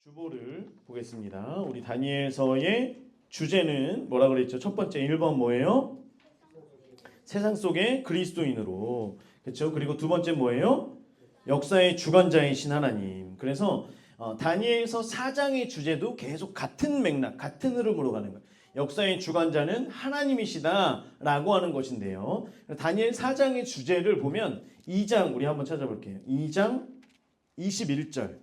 주보를 보겠습니다. 우리 다니엘서의 주제는 뭐라 그랬죠? 첫 번째 1번 뭐예요? 세상 속의 그리스도인으로. 그렇죠? 그리고 두 번째 뭐예요? 역사의 주관자이신 하나님. 그래서 다니엘서 4장의 주제도 계속 같은 맥락, 같은 흐름으로 가는 거예요. 역사의 주관자는 하나님이시다라고 하는 것인데요. 다니엘 4장의 주제를 보면 2장 우리 한번 찾아볼게요. 2장 21절,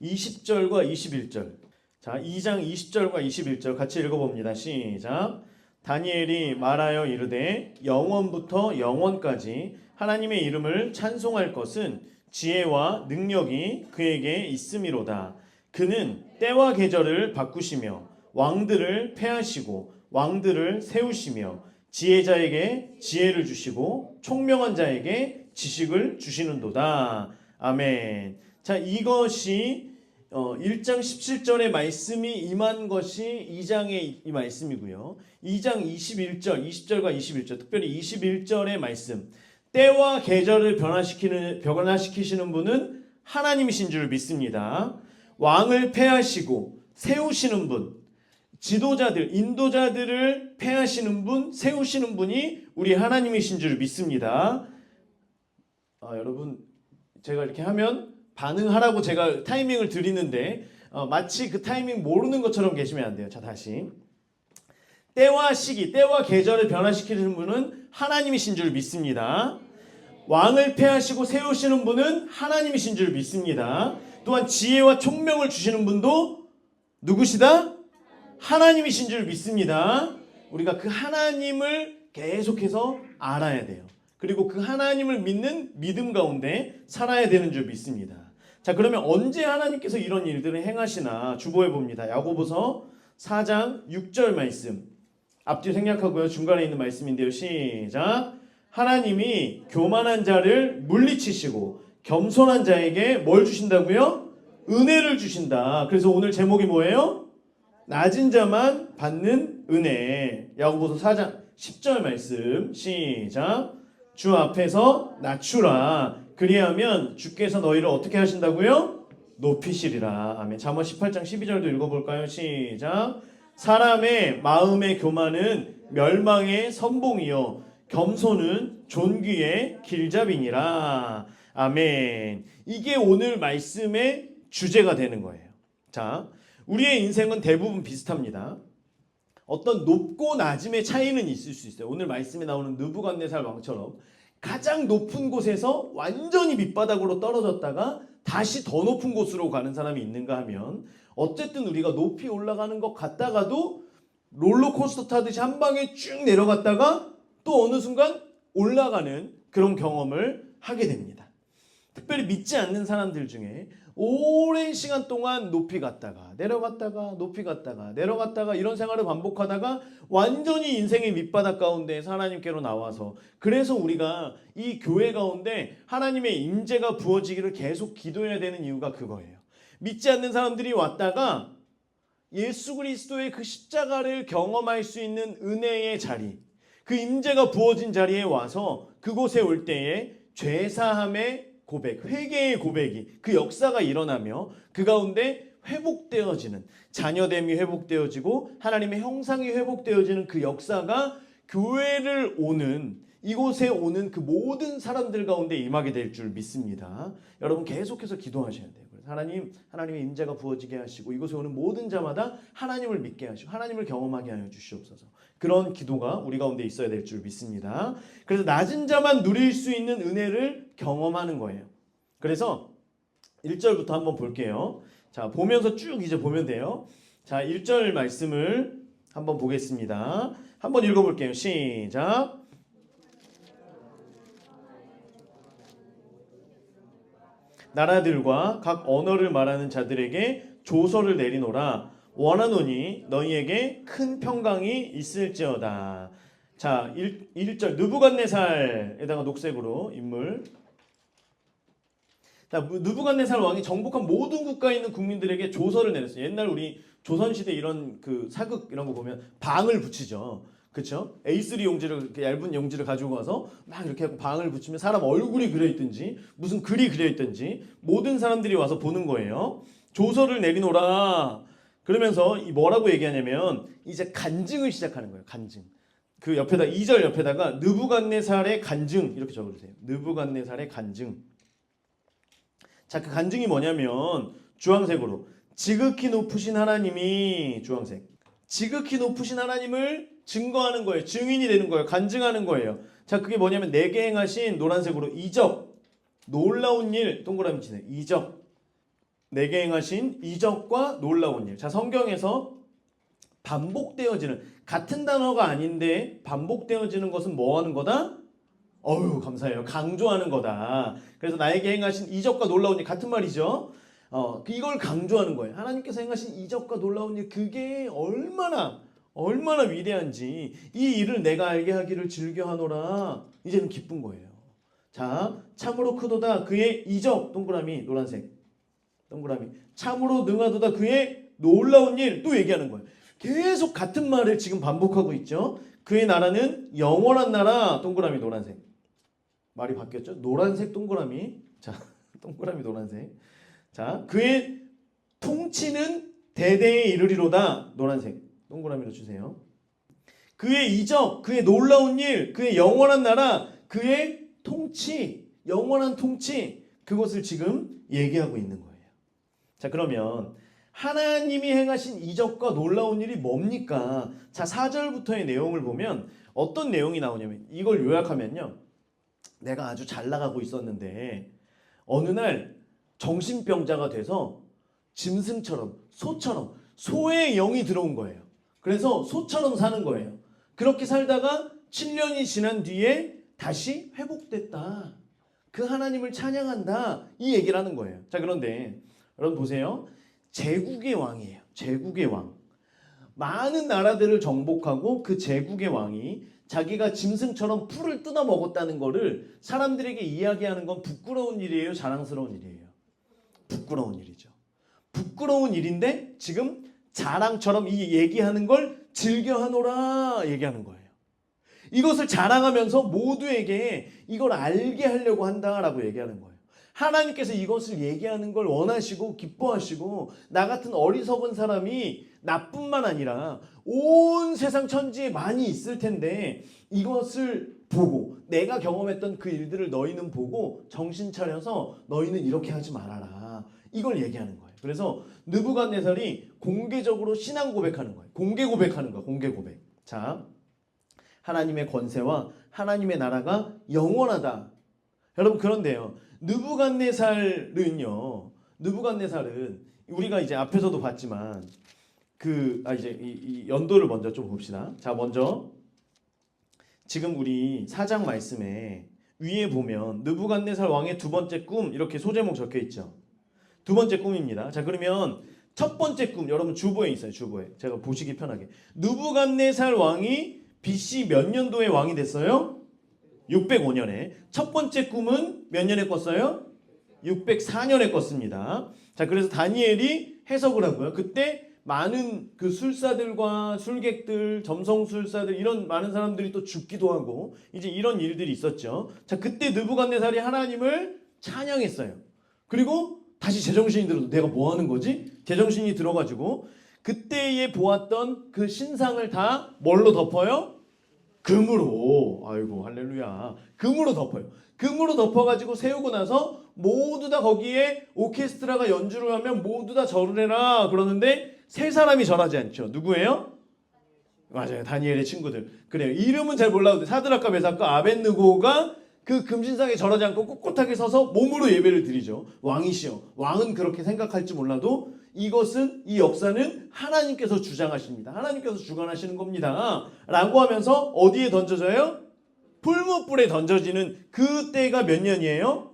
20절과 21절. 자, 2장 20절과 21절 같이 읽어봅니다. 시작. 다니엘이 말하여 이르되 영원부터 영원까지 하나님의 이름을 찬송할 것은 지혜와 능력이 그에게 있음이로다. 그는 때와 계절을 바꾸시며 왕들을 패하시고 왕들을 세우시며 지혜자에게 지혜를 주시고 총명한 자에게 지식을 주시는도다. 아멘. 자, 이것이 1장 17절의 말씀이 임한 것이 2장의 이 말씀이고요. 2장 21절, 20절과 21절, 특별히 21절의 말씀. 때와 계절을 변화시키시는 분은 하나님이신 줄 믿습니다. 왕을 패하시고 세우시는 분, 지도자들, 인도자들을 패하시는 분, 세우시는 분이 우리 하나님이신 줄 믿습니다. 여러분, 제가 이렇게 하면 반응하라고 제가 타이밍을 드리는데 마치 그 타이밍 모르는 것처럼 계시면 안 돼요. 자, 다시. 때와 시기, 때와 계절을 변화시키는 분은 하나님이신 줄 믿습니다. 왕을 패하시고 세우시는 분은 하나님이신 줄 믿습니다. 또한 지혜와 총명을 주시는 분도 누구시다? 하나님이신 줄 믿습니다. 우리가 그 하나님을 계속해서 알아야 돼요. 그리고 그 하나님을 믿는 믿음 가운데 살아야 되는 줄 믿습니다. 자, 그러면 언제 하나님께서 이런 일들을 행하시나 주보해 봅니다. 야고보서 4장 6절 말씀. 앞뒤 생략하고요. 중간에 있는 말씀인데요. 시작. 하나님이 교만한 자를 물리치시고 겸손한 자에게 뭘 주신다고요? 은혜를 주신다. 그래서 오늘 제목이 뭐예요? 낮은 자만 받는 은혜. 야고보서 4장 10절 말씀. 시작. 주 앞에서 낮추라. 그리하면 주께서 너희를 어떻게 하신다고요? 높이시리라. 아멘. 잠언 18장 12절도 읽어볼까요? 시작. 사람의 마음의 교만은 멸망의 선봉이요 겸손은 존귀의 길잡이니라. 아멘. 이게 오늘 말씀의 주제가 되는 거예요. 자, 우리의 인생은 대부분 비슷합니다. 어떤 높고 낮음의 차이는 있을 수 있어요. 오늘 말씀에 나오는 느부갓네살 왕처럼 가장 높은 곳에서 완전히 밑바닥으로 떨어졌다가 다시 더 높은 곳으로 가는 사람이 있는가 하면 어쨌든 우리가 높이 올라가는 것 같다가도 롤러코스터 타듯이 한 방에 쭉 내려갔다가 또 어느 순간 올라가는 그런 경험을 하게 됩니다. 특별히 믿지 않는 사람들 중에 오랜 시간 동안 높이 갔다가 내려갔다가 높이 갔다가 내려갔다가 이런 생활을 반복하다가 완전히 인생의 밑바닥 가운데에서 하나님께로 나와서 그래서 우리가 이 교회 가운데 하나님의 임재가 부어지기를 계속 기도해야 되는 이유가 그거예요. 믿지 않는 사람들이 왔다가 예수 그리스도의 그 십자가를 경험할 수 있는 은혜의 자리, 그 임재가 부어진 자리에 와서 그곳에 올 때에 죄사함의 고백, 회개의 고백이 그 역사가 일어나며 그 가운데 회복되어지는 자녀됨이 회복되어지고 하나님의 형상이 회복되어지는 그 역사가 교회를 오는 이곳에 오는 그 모든 사람들 가운데 임하게 될 줄 믿습니다. 여러분 계속해서 기도하셔야 돼요. 하나님의 임재가 부어지게 하시고 이곳에 오는 모든 자마다 하나님을 믿게 하시고 하나님을 경험하게 하여 주시옵소서. 그런 기도가 우리 가운데 있어야 될 줄 믿습니다. 그래서 낮은 자만 누릴 수 있는 은혜를 경험하는 거예요. 그래서 1절부터 한번 볼게요. 자, 보면서 쭉 이제 보면 돼요. 자, 1절 말씀을 한번 보겠습니다. 한번 읽어볼게요. 시작. 나라들과 각 언어를 말하는 자들에게 조서를 내리노라. 원하노니 너희에게 큰 평강이 있을지어다. 자, 1절 느부갓네살에다가 녹색으로 인물. 자, 느부갓네살 왕이 정복한 모든 국가에 있는 국민들에게 조서를 내렸어요. 옛날 우리 조선시대 이런 그 사극 이런 거 보면 방을 붙이죠. 그렇죠? A3 용지를 이렇게 얇은 용지를 가지고 가서 막 이렇게 하고 방을 붙이면 사람 얼굴이 그려 있든지 무슨 글이 그려 있든지 모든 사람들이 와서 보는 거예요. 조서를 내리노라. 그러면서 이 뭐라고 얘기하냐면 이제 간증을 시작하는 거예요. 간증. 그 옆에다 2절 옆에다가 느부갓네살의 간증 이렇게 적어주세요. 느부갓네살의 간증. 자, 그 간증이 뭐냐면 주황색으로 지극히 높으신 하나님이 주황색. 지극히 높으신 하나님을 증거하는 거예요. 증인이 되는 거예요. 간증하는 거예요. 자, 그게 뭐냐면 내게 행하신 노란색으로 이적. 놀라운 일 동그라미 치세요. 이적. 내게 행하신 이적과 놀라운 일. 자, 성경에서 반복되어지는 같은 단어가 아닌데 반복되어지는 것은 뭐 하는 거다? 어휴, 감사해요. 강조하는 거다. 그래서 나에게 행하신 이적과 놀라운 일 같은 말이죠. 이걸 강조하는 거예요. 하나님께서 행하신 이적과 놀라운 일 그게 얼마나 위대한지 이 일을 내가 알게 하기를 즐겨하노라. 이제는 기쁜 거예요. 자, 참으로 크도다 그의 이적 동그라미 노란색 동그라미 참으로 능하도다 그의 놀라운 일 또 얘기하는 거예요. 계속 같은 말을 지금 반복하고 있죠. 그의 나라는 영원한 나라 동그라미 노란색. 말이 바뀌었죠. 노란색 동그라미. 자, 동그라미 노란색. 자, 그의 통치는 대대에 이르리로다 노란색 동그라미로 주세요. 그의 이적, 그의 놀라운 일, 그의 영원한 나라, 그의 통치, 영원한 통치 그것을 지금 얘기하고 있는 거예요. 자, 그러면 하나님이 행하신 이적과 놀라운 일이 뭡니까? 자, 4절부터의 내용을 보면 어떤 내용이 나오냐면 이걸 요약하면요. 내가 아주 잘 나가고 있었는데 어느 날 정신병자가 돼서 짐승처럼 소처럼 소의 영이 들어온 거예요. 그래서 소처럼 사는 거예요. 그렇게 살다가 7년이 지난 뒤에 다시 회복됐다. 그 하나님을 찬양한다. 이 얘기를 하는 거예요. 자, 그런데 여러분 보세요. 제국의 왕이에요. 제국의 왕. 많은 나라들을 정복하고 그 제국의 왕이 자기가 짐승처럼 풀을 뜯어 먹었다는 거를 사람들에게 이야기하는 건 부끄러운 일이에요? 자랑스러운 일이에요? 부끄러운 일이죠. 부끄러운 일인데 지금 자랑처럼 이 얘기하는 걸 즐겨하노라 얘기하는 거예요. 이것을 자랑하면서 모두에게 이걸 알게 하려고 한다라고 얘기하는 거예요. 하나님께서 이것을 얘기하는 걸 원하시고 기뻐하시고 나 같은 어리석은 사람이 나뿐만 아니라 온 세상 천지에 많이 있을 텐데 이것을 보고 내가 경험했던 그 일들을 너희는 보고 정신 차려서 너희는 이렇게 하지 말아라. 이걸 얘기하는 거예요. 그래서 느부갓네살이 공개적으로 신앙 고백하는 거예요. 공개 고백하는 거예요. 공개 고백. 자, 하나님의 권세와 하나님의 나라가 영원하다. 여러분 그런데요. 느부갓네살은요. 느부갓네살은 우리가 이제 앞에서도 봤지만 이제 이 연도를 먼저 좀 봅시다. 자, 먼저 지금 우리 4장 말씀에 위에 보면 느부갓네살 왕의 두 번째 꿈 이렇게 소제목 적혀 있죠. 두 번째 꿈입니다. 자, 그러면 첫 번째 꿈 여러분 주보에 있어요. 주보에. 제가 보시기 편하게. 느부갓네살 왕이 BC 몇 년도에 왕이 됐어요? 605년에. 첫 번째 꿈은 몇 년에 꿨어요? 604년에 꿨습니다. 자, 그래서 다니엘이 해석을 하고요. 그때 많은 그 술사들과 술객들, 점성술사들 이런 많은 사람들이 또 죽기도 하고 이제 이런 일들이 있었죠. 자, 그때 느부갓네살이 하나님을 찬양했어요. 그리고 다시 제정신이 들어서 내가 뭐 하는 거지? 제정신이 들어가지고 그때에 보았던 그 신상을 다 뭘로 덮어요? 금으로. 아이고 할렐루야. 금으로 덮어요. 금으로 덮어가지고 세우고 나서 모두 다 거기에 오케스트라가 연주를 하면 모두 다 절을 해라 그러는데 세 사람이 절하지 않죠. 누구예요? 맞아요. 다니엘의 친구들. 그래요. 이름은 잘 몰라도 사드락과 메삭과 아벳느고가 그 금신상에 절하지 않고 꼿꼿하게 서서 몸으로 예배를 드리죠. 왕이시여. 왕은 그렇게 생각할지 몰라도 이것은 이 역사는 하나님께서 주장하십니다. 하나님께서 주관하시는 겁니다. 라고 하면서 어디에 던져져요? 풀무불에 던져지는 그때가 몇 년이에요?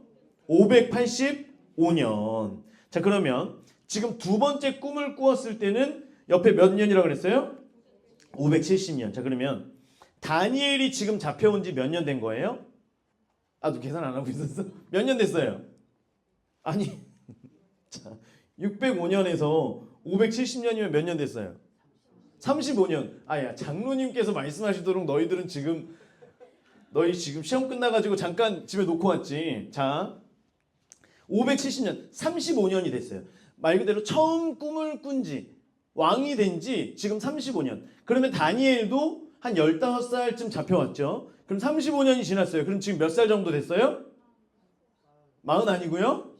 585년. 자, 그러면 지금 두 번째 꿈을 꾸었을 때는 옆에 몇 년이라고 그랬어요? 570년. 자, 그러면 다니엘이 지금 잡혀온 지 몇 년 된 거예요? 너 계산 안 하고 있었어? 몇 년 됐어요? 아니, 자, 605년에서 570년이면 몇 년 됐어요? 35년. 야, 장로님께서 말씀하시도록 너희 지금 시험 끝나가지고 잠깐 집에 놓고 왔지. 자, 570년, 35년이 됐어요. 말 그대로 처음 꿈을 꾼 지, 왕이 된 지 지금 35년. 그러면 다니엘도 한 15살쯤 잡혀왔죠. 그럼 35년이 지났어요. 그럼 지금 몇 살 정도 됐어요? 40 아니고요.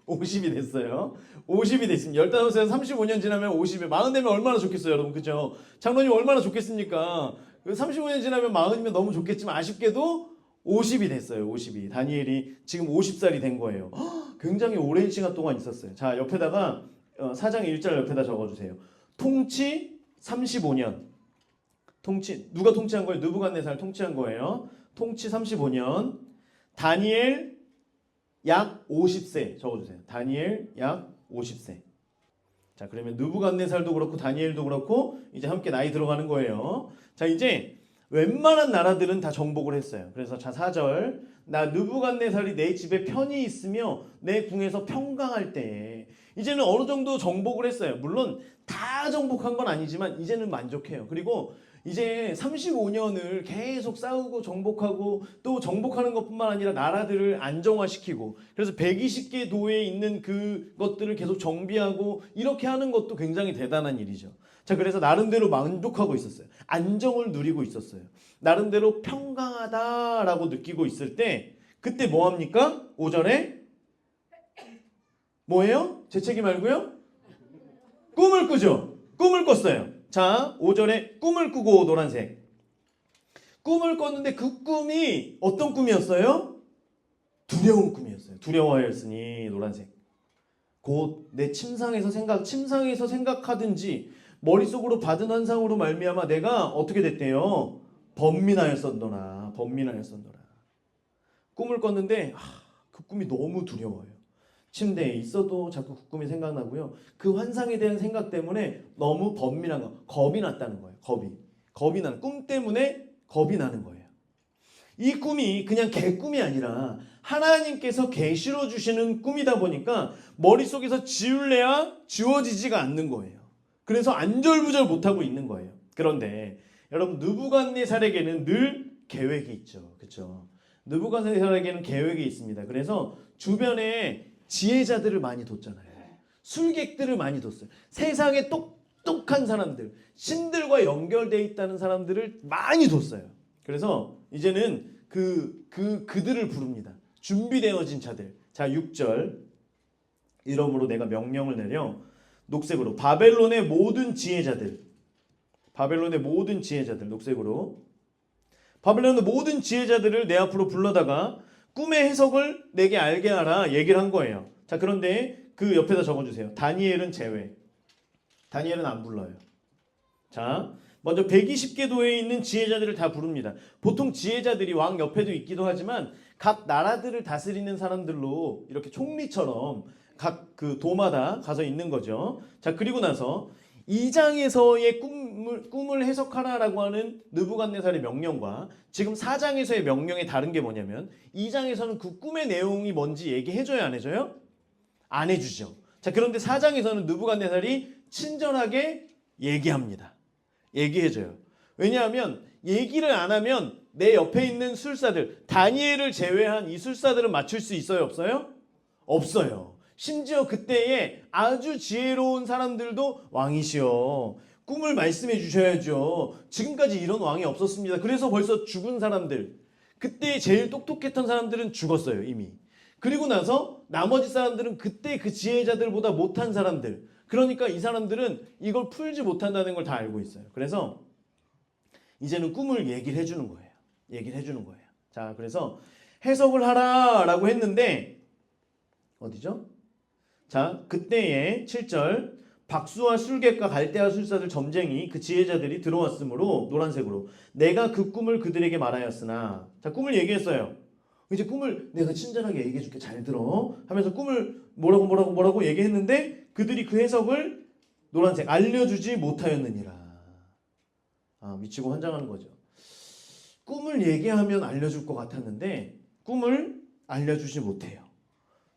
50이 됐어요. 50이 됐습니다. 15살에서 35년 지나면 50이 40 되면 얼마나 좋겠어요, 여러분. 그죠? 장로님 얼마나 좋겠습니까? 35년 지나면 40이면 너무 좋겠지만 아쉽게도 50이 됐어요. 50이. 다니엘이 지금 50살이 된 거예요. 굉장히 오랜 시간 동안 있었어요. 자, 옆에다가 4장 1절 옆에다 적어주세요. 통치 35년. 통치 누가 통치한 거예요? 느부갓네살 통치한 거예요. 통치 35년. 다니엘 약 50세 적어주세요. 다니엘 약 50세. 자, 그러면 느부갓네살도 그렇고 다니엘도 그렇고 이제 함께 나이 들어가는 거예요. 자, 이제 웬만한 나라들은 다 정복을 했어요. 그래서 자 4절 나 느부갓네살이 내 집에 편히 있으며 내 궁에서 평강할 때에 이제는 어느 정도 정복을 했어요. 물론 다 정복한 건 아니지만 이제는 만족해요. 그리고 이제 35년을 계속 싸우고 정복하고 또 정복하는 것뿐만 아니라 나라들을 안정화시키고 그래서 120개 도에 있는 그것들을 계속 정비하고 이렇게 하는 것도 굉장히 대단한 일이죠. 자, 그래서 나름대로 만족하고 있었어요. 안정을 누리고 있었어요. 나름대로 평강하다라고 느끼고 있을 때 그때 뭐 합니까? 5절에 뭐예요? 재채기 말고요? 꿈을 꾸죠. 꿈을 꿨어요. 자, 5절에 꿈을 꾸고 노란색. 꿈을 꿨는데 그 꿈이 어떤 꿈이었어요? 두려운 꿈이었어요. 두려워하였으니 노란색. 곧 내 침상에서 생각하든지 머릿속으로 받은 환상으로 말미암아 내가 어떻게 됐대요? 번민하였었노라. 번민하였었노라. 꿈을 꿨는데 그 꿈이 너무 두려워요. 침대에 있어도 자꾸 그 꿈이 생각나고요. 그 환상에 대한 생각 때문에 너무 번민한 거, 겁이 났다는 거예요. 겁이 나는 꿈 때문에 겁이 나는 거예요. 이 꿈이 그냥 개꿈이 아니라 하나님께서 계시로 주시는 꿈이다 보니까 머릿속에서 지울래야 지워지지가 않는 거예요. 그래서 안절부절 못하고 있는 거예요. 그런데 여러분 느부갓네살에게는 늘 계획이 있죠. 그렇죠? 느부갓네살에게는 계획이 있습니다. 그래서 주변에 지혜자들을 많이 뒀잖아요. 술객들을 많이 뒀어요. 세상에 똑똑한 사람들, 신들과 연결되어 있다는 사람들을 많이 뒀어요. 그래서 이제는 그들을 부릅니다. 준비되어진 자들. 자, 6절. 이러므로 내가 명령을 내려 녹색으로 바벨론의 모든 지혜자들. 바벨론의 모든 지혜자들 녹색으로. 바벨론의 모든 지혜자들을 내 앞으로 불러다가 꿈의 해석을 내게 알게 하라 얘기를 한 거예요. 자, 그런데 그 옆에다 적어주세요. 다니엘은 제외. 다니엘은 안 불러요. 자, 먼저 120개 도에 있는 지혜자들을 다 부릅니다. 보통 지혜자들이 왕 옆에도 있기도 하지만 각 나라들을 다스리는 사람들로 이렇게 총리처럼 각 그 도마다 가서 있는 거죠. 자, 그리고 나서 2장에서의 꿈을 해석하라라고 하는 느부갓네살의 명령과 지금 4장에서의 명령의 다른 게 뭐냐면 2장에서는 그 꿈의 내용이 뭔지 얘기해줘요, 안 해줘요? 안 해주죠. 자, 그런데 4장에서는 느부갓네살이 친절하게 얘기합니다. 얘기해줘요. 왜냐하면 얘기를 안 하면 내 옆에 있는 술사들, 다니엘을 제외한 이 술사들은 맞출 수 있어요, 없어요? 없어요. 심지어 그때에 아주 지혜로운 사람들도 왕이시여 꿈을 말씀해 주셔야죠. 지금까지 이런 왕이 없었습니다. 그래서 벌써 죽은 사람들, 그때 제일 똑똑했던 사람들은 죽었어요, 이미. 그리고 나서 나머지 사람들은 그때 그 지혜자들보다 못한 사람들, 그러니까 이 사람들은 이걸 풀지 못한다는 걸 다 알고 있어요. 그래서 이제는 꿈을 얘기를 해주는 거예요. 얘기를 해주는 거예요. 자, 그래서 해석을 하라라고 했는데 어디죠? 자, 그때에 7절 박수와 술객과 갈대아 술사들 점쟁이 그 지혜자들이 들어왔으므로 노란색으로 내가 그 꿈을 그들에게 말하였으나 자, 꿈을 얘기했어요. 이제 꿈을 내가 친절하게 얘기해 줄게 잘 들어 하면서 꿈을 뭐라고 얘기했는데 그들이 그 해석을 노란색 알려주지 못하였느니라. 미치고 환장하는 거죠. 꿈을 얘기하면 알려줄 것 같았는데 꿈을 알려주지 못해요.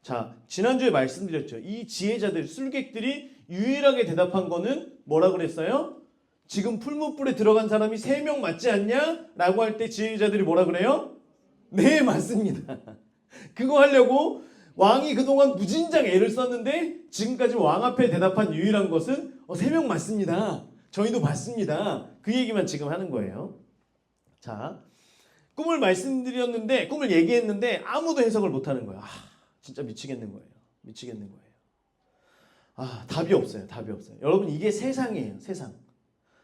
자, 지난주에 말씀드렸죠. 이 지혜자들, 술객들이 유일하게 대답한 거는 뭐라 그랬어요? 지금 풀무불에 들어간 사람이 3명 맞지 않냐? 라고 할 때 지혜자들이 뭐라 그래요? 네, 맞습니다. 그거 하려고 왕이 그동안 무진장 애를 썼는데 지금까지 왕 앞에 대답한 유일한 것은 3명 맞습니다. 저희도 맞습니다. 그 얘기만 지금 하는 거예요. 자, 꿈을 말씀드렸는데 꿈을 얘기했는데 아무도 해석을 못하는 거예요. 진짜 미치겠는 거예요. 미치겠는 거예요. 답이 없어요. 답이 없어요. 여러분 이게 세상이에요. 세상.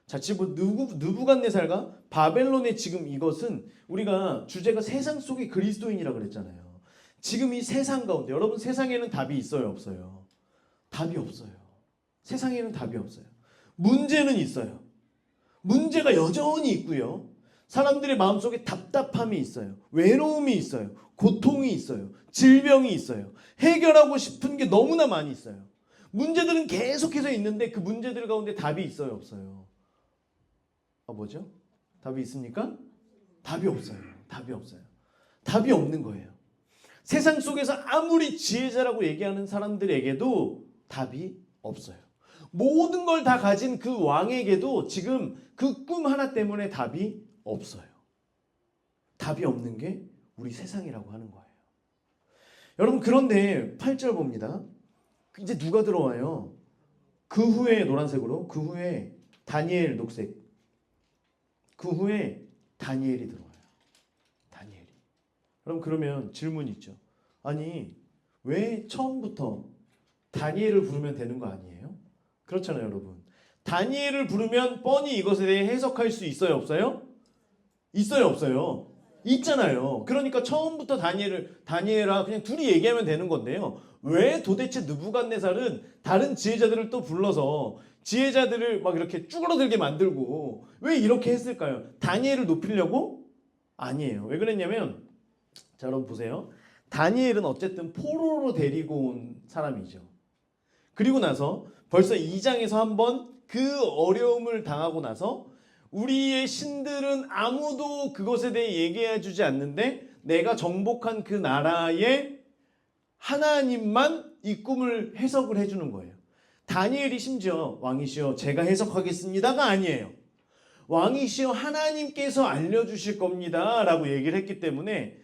자, 지금 느부갓네살과 바벨론의 지금 이것은 우리가 주제가 세상 속의 그리스도인이라 그랬잖아요. 지금 이 세상 가운데 여러분 세상에는 답이 있어요, 없어요? 답이 없어요. 세상에는 답이 없어요. 문제는 있어요. 문제가 여전히 있고요. 사람들의 마음속에 답답함이 있어요. 외로움이 있어요. 고통이 있어요. 질병이 있어요. 해결하고 싶은 게 너무나 많이 있어요. 문제들은 계속해서 있는데 그 문제들 가운데 답이 있어요, 없어요? 뭐죠? 답이 있습니까? 답이 없어요. 답이 없어요. 답이 없는 거예요. 세상 속에서 아무리 지혜자라고 얘기하는 사람들에게도 답이 없어요. 모든 걸 다 가진 그 왕에게도 지금 그 꿈 하나 때문에 답이 없어요. 답이 없는 게 우리 세상이라고 하는 거예요. 여러분 그런데 8절 봅니다. 이제 누가 들어와요? 그 후에 노란색으로 그 후에 다니엘 녹색 그 후에 다니엘이 들어와요. 다니엘이. 그러면 질문이 있죠. 아니 왜 처음부터 다니엘을 부르면 되는 거 아니에요? 그렇잖아요 여러분. 다니엘을 부르면 뻔히 이것에 대해 해석할 수 있어요 없어요? 있어요 없어요? 있잖아요. 그러니까 처음부터 다니엘아 그냥 둘이 얘기하면 되는 건데요. 왜 도대체 느부갓네살은 다른 지혜자들을 또 불러서 지혜자들을 막 이렇게 쭈그러들게 만들고 왜 이렇게 했을까요? 다니엘을 높이려고? 아니에요. 왜 그랬냐면 자 여러분 보세요. 다니엘은 어쨌든 포로로 데리고 온 사람이죠. 그리고 나서 벌써 2장에서 한번 그 어려움을 당하고 나서 우리의 신들은 아무도 그것에 대해 얘기해 주지 않는데 내가 정복한 그 나라의 하나님만 이 꿈을 해석을 해주는 거예요. 다니엘이 심지어 왕이시여 제가 해석하겠습니다가 아니에요. 왕이시여 하나님께서 알려주실 겁니다 라고 얘기를 했기 때문에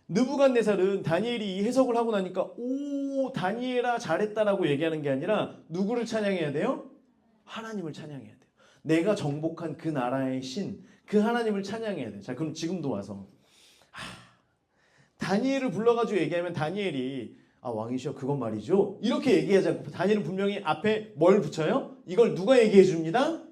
느부갓네살은 다니엘이 이 해석을 하고 나니까 오 다니엘아 잘했다라고 얘기하는 게 아니라 누구를 찬양해야 돼요? 하나님을 찬양해야 돼요. 내가 정복한 그 나라의 신, 그 하나님을 찬양해야 돼요. 자 그럼 지금도 와서 다니엘을 불러가지고 얘기하면 다니엘이 왕이시여 그건 말이죠 이렇게 얘기하지 않고 다니엘은 분명히 앞에 뭘 붙여요? 이걸 누가 얘기해 줍니다?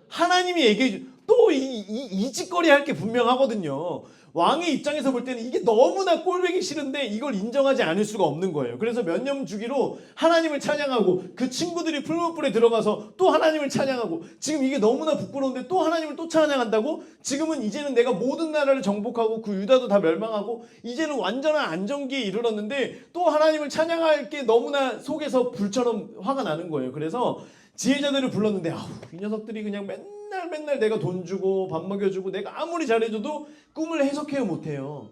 하나님이 얘기해 주. 또 이 짓거리 할 게 분명하거든요. 왕의 입장에서 볼 때는 이게 너무나 꼴보기 싫은데 이걸 인정하지 않을 수가 없는 거예요. 그래서 몇 년 주기로 하나님을 찬양하고 그 친구들이 풀무불에 들어가서 또 하나님을 찬양하고 지금 이게 너무나 부끄러운데 또 하나님을 또 찬양한다고? 지금은 이제는 내가 모든 나라를 정복하고 그 유다도 다 멸망하고 이제는 완전한 안정기에 이르렀는데 또 하나님을 찬양할 게 너무나 속에서 불처럼 화가 나는 거예요. 그래서 지혜자들을 불렀는데 이 녀석들이 그냥 맨날 내가 돈 주고 밥 먹여주고 내가 아무리 잘해줘도 꿈을 해석해요 못해요?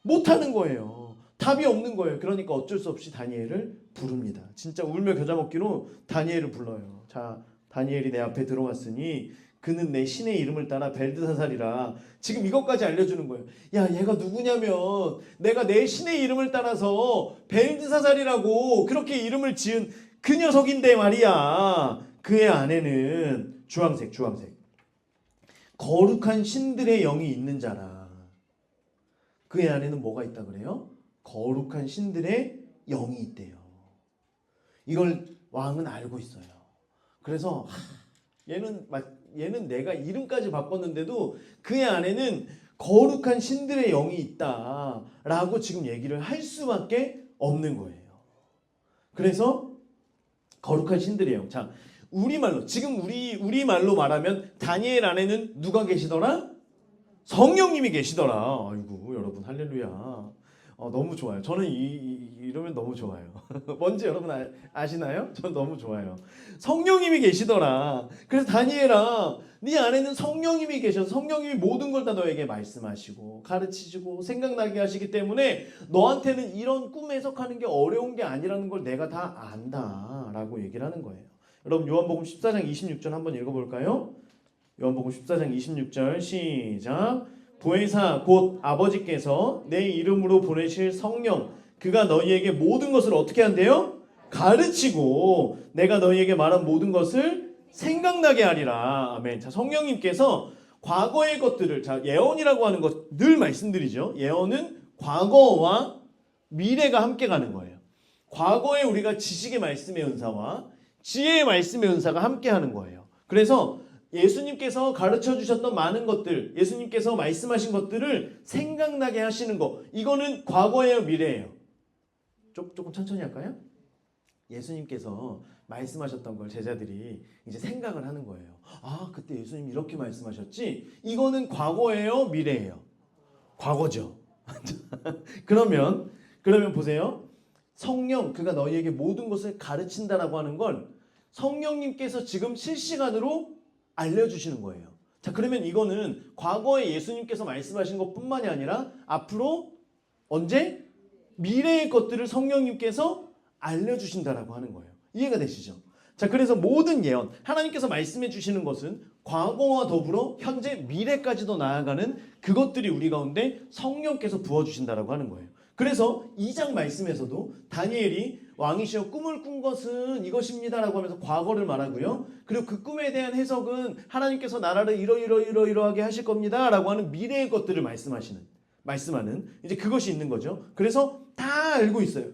못하는 거예요. 답이 없는 거예요. 그러니까 어쩔 수 없이 다니엘을 부릅니다. 진짜 울며 겨자 먹기로 다니엘을 불러요. 자 다니엘이 내 앞에 들어왔으니 그는 내 신의 이름을 따라 벨드사살이라. 지금 이것까지 알려주는 거예요. 야 얘가 누구냐면 내가 내 신의 이름을 따라서 벨드사살이라고 그렇게 이름을 지은 그 녀석인데 말이야. 그의 안에는 주황색 거룩한 신들의 영이 있는 자라. 그의 안에는 뭐가 있다 그래요? 거룩한 신들의 영이 있대요. 이걸 왕은 알고 있어요. 그래서 얘는 내가 이름까지 바꿨는데도 그의 안에는 거룩한 신들의 영이 있다라고 지금 얘기를 할 수밖에 없는 거예요. 그래서 거룩한 신들의 영. 자, 우리말로 지금 우리말로 말하면 다니엘 안에는 누가 계시더라? 성령님이 계시더라. 아이고 여러분 할렐루야. 너무 좋아요. 저는 이러면 너무 좋아요. 뭔지 여러분 아시나요? 전 너무 좋아요. 성령님이 계시더라. 그래서 다니엘아 네 안에는 성령님이 계셔서 성령님이 모든 걸 다 너에게 말씀하시고 가르치시고 생각나게 하시기 때문에 너한테는 이런 꿈 해석하는 게 어려운 게 아니라는 걸 내가 다 안다라고 얘기를 하는 거예요. 여러분 요한복음 14장 26절 한번 읽어볼까요? 요한복음 14장 26절 시작. 보혜사 곧 아버지께서 내 이름으로 보내실 성령 그가 너희에게 모든 것을 어떻게 한대요? 가르치고 내가 너희에게 말한 모든 것을 생각나게 하리라. 아멘. 자, 성령님께서 과거의 것들을, 자, 예언이라고 하는 것 늘 말씀드리죠. 예언은 과거와 미래가 함께 가는 거예요. 과거에 우리가 지식의 말씀의 은사와 지혜의 말씀의 은사가 함께 하는 거예요. 그래서 예수님께서 가르쳐 주셨던 많은 것들, 예수님께서 말씀하신 것들을 생각나게 하시는 거, 이거는 과거예요, 미래예요? 조금 천천히 할까요? 예수님께서 말씀하셨던 걸 제자들이 이제 생각을 하는 거예요. 아, 그때 예수님 이렇게 말씀하셨지? 이거는 과거예요, 미래예요? 과거죠. 그러면 보세요. 성령, 그가 너희에게 모든 것을 가르친다라고 하는 건 성령님께서 지금 실시간으로 알려주시는 거예요. 자, 그러면 이거는 과거에 예수님께서 말씀하신 것뿐만이 아니라 앞으로 언제? 미래의 것들을 성령님께서 알려주신다라고 하는 거예요. 이해가 되시죠? 자, 그래서 모든 예언, 하나님께서 말씀해 주시는 것은 과거와 더불어 현재 미래까지도 나아가는 그것들이 우리 가운데 성령께서 부어주신다라고 하는 거예요. 그래서 2장 말씀에서도 다니엘이 왕이시여 꿈을 꾼 것은 이것입니다라고 하면서 과거를 말하고요. 그리고 그 꿈에 대한 해석은 하나님께서 나라를 이러이러하게 하실 겁니다라고 하는 미래의 것들을 말씀하는 이제 그것이 있는 거죠. 그래서 다 알고 있어요.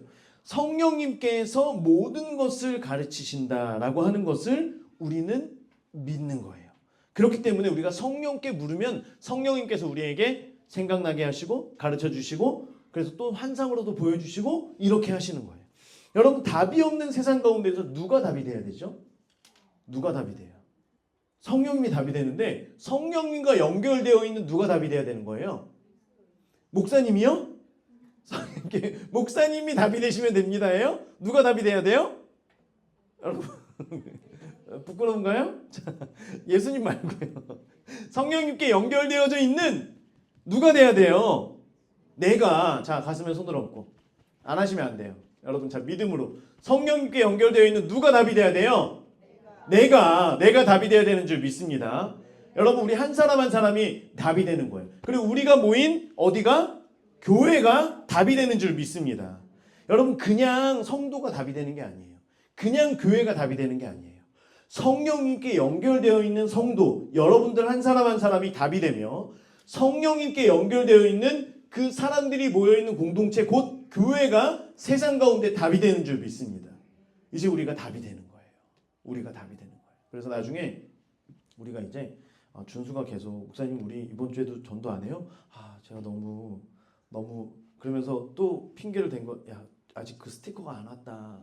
성령님께서 모든 것을 가르치신다라고 하는 것을 우리는 믿는 거예요. 그렇기 때문에 우리가 성령께 물으면 성령님께서 우리에게 생각나게 하시고 가르쳐 주시고 그래서 또 환상으로도 보여주시고 이렇게 하시는 거예요. 여러분, 답이 없는 세상 가운데서 누가 답이 돼야 되죠? 누가 답이 돼요? 성령님이 답이 되는데 성령님과 연결되어 있는 누가 답이 돼야 되는 거예요? 목사님이요? 목사님이 답이 되시면 됩니다예요? 누가 답이 돼야 돼요? 여러분 부끄러운가요? 예수님 말고요. 성령님께 연결되어져 있는 누가 돼야 돼요? 내가. 자, 가슴에 손을 얹고 안 하시면 안 돼요. 여러분, 자, 믿음으로 성령님께 연결되어 있는 누가 답이 돼야 돼요? 내가 답이 돼야 되는 줄 믿습니다. 여러분, 우리 한 사람 한 사람이 답이 되는 거예요. 그리고 우리가 모인 어디가? 교회가 답이 되는 줄 믿습니다. 여러분, 그냥 성도가 답이 되는 게 아니에요. 그냥 교회가 답이 되는 게 아니에요. 성령님께 연결되어 있는 성도, 여러분들 한 사람 한 사람이 답이 되며 성령님께 연결되어 있는 그 사람들이 모여있는 공동체, 곧 교회가 세상 가운데 답이 되는 줄 믿습니다. 이제 우리가 답이 되는 거예요. 우리가 답이 되는 거예요. 그래서 나중에 우리가 이제 준수가 계속 목사님 우리 이번 주에도 전도 안 해요? 아, 제가 너무 그러면서 또 핑계를 댄 거, 야, 아직 그 스티커가 안 왔다.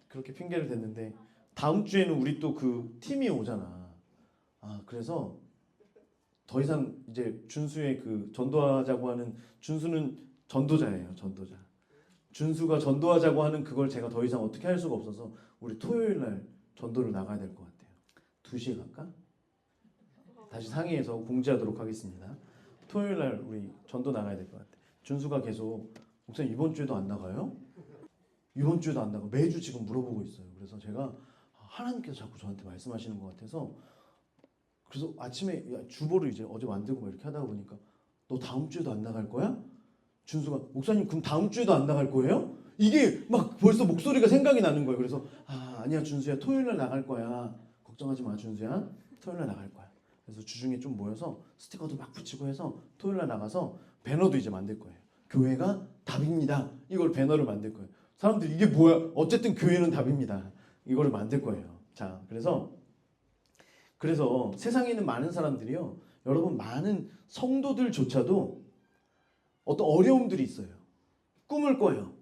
그렇게 핑계를 댔는데 다음 주에는 우리 또 그 팀이 오잖아. 아, 그래서 더 이상 이제 준수의 그 전도하자고 하는, 준수는 전도자예요. 전도자. 준수가 전도하자고 하는 그걸 제가 더 이상 어떻게 할 수가 없어서 우리 토요일 날 전도를 나가야 될 것 같아요. 2시에 갈까? 다시 상의해서 공지하도록 하겠습니다. 토요일 날 우리 전도 나가야 될 것 같아요. 준수가 계속 목사님 이번 주에도 안 나가요? 이번 주에도 안 나가. 매주 지금 물어보고 있어요. 그래서 제가 하나님께서 자꾸 저한테 말씀하시는 것 같아서, 그래서 아침에 주보를 이제 어제 만들고 막 이렇게 하다가 보니까 너 다음 주에도 안 나갈 거야? 준수가 목사님 그럼 다음 주에도 안 나갈 거예요? 이게 막 벌써 목소리가 생각이 나는 거예요. 그래서 아니야 준수야, 토요일 날 나갈 거야. 걱정하지 마 준수야, 토요일 날 나갈 거야. 그래서 주중에 좀 모여서 스티커도 막 붙이고 해서 토요일 날 나가서 배너도 이제 만들 거예요. 교회가 답입니다. 이걸 배너를 만들 거예요. 사람들이 이게 뭐야? 어쨌든 교회는 답입니다. 이거를 만들 거예요. 자, 그래서 세상에 있는 많은 사람들이요, 여러분, 많은 성도들조차도 어떤 어려움들이 있어요. 꿈을 꿔요.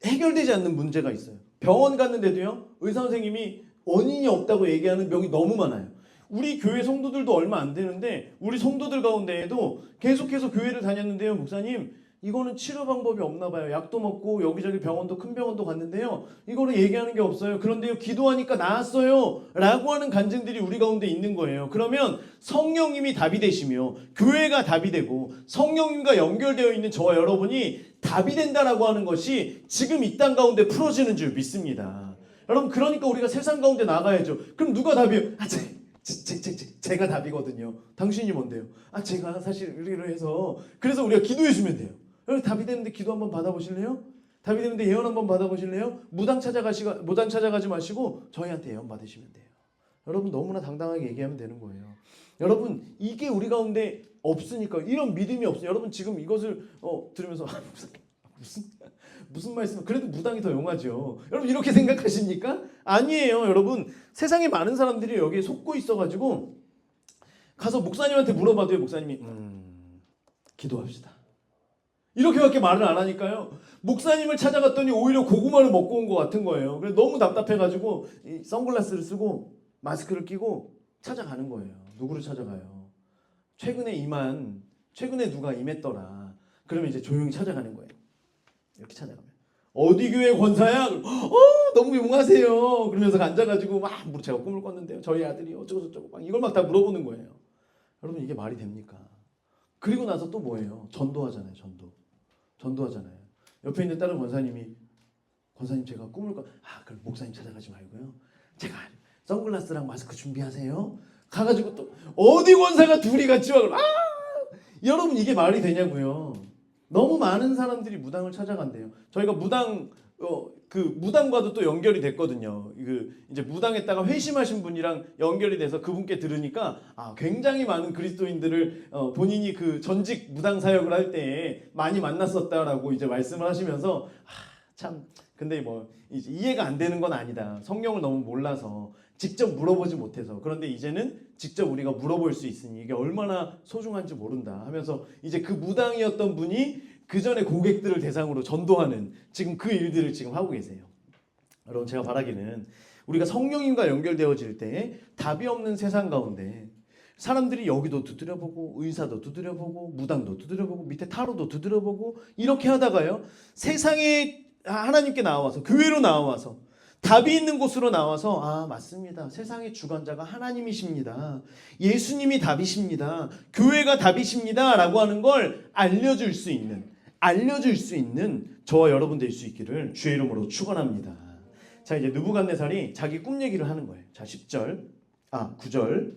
해결되지 않는 문제가 있어요. 병원 갔는데도요, 의사 선생님이 원인이 없다고 얘기하는 병이 너무 많아요. 우리 교회 성도들도 얼마 안 되는데 우리 성도들 가운데에도 계속해서 교회를 다녔는데요, 목사님 이거는 치료 방법이 없나 봐요. 약도 먹고 여기저기 병원도, 큰 병원도 갔는데요, 이거를 얘기하는 게 없어요. 그런데요, 기도하니까 나았어요 라고 하는 간증들이 우리 가운데 있는 거예요. 그러면 성령님이 답이 되시며 교회가 답이 되고 성령님과 연결되어 있는 저와 여러분이 답이 된다라고 하는 것이 지금 이 땅 가운데 풀어지는 줄 믿습니다. 여러분, 그러니까 우리가 세상 가운데 나가야죠. 그럼 누가 답이에요? 제가 답이거든요. 당신이 뭔데요? 제가 사실 이리로 해서, 그래서 우리가 기도해 주면 돼요. 여러분 답이 되는데 기도 한번 받아보실래요? 답이 되는데 예언 한번 받아보실래요? 무당 찾아가지 마시고 저희한테 예언 받으시면 돼요. 여러분 너무나 당당하게 얘기하면 되는 거예요. 여러분 이게 우리 가운데 없으니까 이런 믿음이 없어요. 여러분 지금 이것을 들으면서 무슨 말씀? 그래도 무당이 더 용하죠. 여러분 이렇게 생각하십니까? 아니에요. 여러분 세상에 많은 사람들이 여기에 속고 있어가지고 가서 목사님한테 물어봐도요. 목사님이 기도합시다. 이렇게밖에 말을 안 하니까요. 목사님을 찾아갔더니 오히려 고구마를 먹고 온 것 같은 거예요. 그래서 너무 답답해가지고 이 선글라스를 쓰고 마스크를 끼고 찾아가는 거예요. 누구를 찾아가요? 최근에 누가 임했더라. 그러면 이제 조용히 찾아가는 거예요. 이렇게 찾아가면 어디 교회 권사야? 너무 용하세요. 그러면서 앉아가지고 막 제가 꿈을 꿨는데요. 저희 아들이 어쩌고저쩌고 막 이걸 막 다 물어보는 거예요. 여러분 이게 말이 됩니까? 그리고 나서 또 뭐예요? 전도하잖아요. 전도하잖아요. 옆에 있는 다른 권사님 제가 꿈을 그럼 목사님 찾아가지 말고요. 제가 선글라스랑 마스크 준비하세요. 가가지고 또 어디 권사가 둘이 같이 와. 여러분 이게 말이 되냐고요. 너무 많은 사람들이 무당을 찾아간대요. 저희가 무당과도 또 연결이 됐거든요. 이제 무당했다가 회심하신 분이랑 연결이 돼서 그분께 들으니까 굉장히 많은 그리스도인들을 본인이 그 전직 무당 사역을 할 때 많이 만났었다라고 이제 말씀을 하시면서 참 근데 이제 이해가 안 되는 건 아니다. 성경을 너무 몰라서 직접 물어보지 못해서 그런데 이제는 직접 우리가 물어볼 수 있으니 이게 얼마나 소중한지 모른다 하면서 이제 그 무당이었던 분이 그 전에 고객들을 대상으로 전도하는 지금 그 일들을 지금 하고 계세요. 여러분 제가 바라기는 우리가 성령님과 연결되어질 때 답이 없는 세상 가운데 사람들이 여기도 두드려보고 의사도 두드려보고 무당도 두드려보고 밑에 타로도 두드려보고 이렇게 하다가요. 세상에 하나님께 나와서 교회로 나와서 답이 있는 곳으로 나와서 맞습니다. 세상의 주관자가 하나님이십니다. 예수님이 답이십니다. 교회가 답이십니다. 라고 하는 걸 알려줄 수 있는 저와 여러분 될 수 있기를 주의 이름으로 축원합니다. 자 이제 느부갓네살이 자기 꿈 얘기를 하는 거예요. 자 9절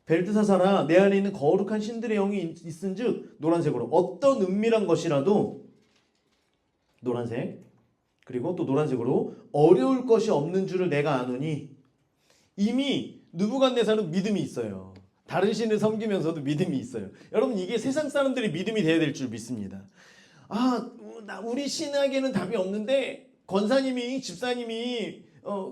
벨드사살아 내 안에 있는 거룩한 신들의 영이 있은즉 노란색으로 어떤 은밀한 것이라도 노란색 그리고 또 노란색으로 어려울 것이 없는 줄을 내가 아노니 이미 느부갓네살은 믿음이 있어요. 다른 신을 섬기면서도 믿음이 있어요. 여러분 이게 세상 사람들이 믿음이 돼야 될 줄 믿습니다. 우리 신에게는 답이 없는데 권사님이 집사님이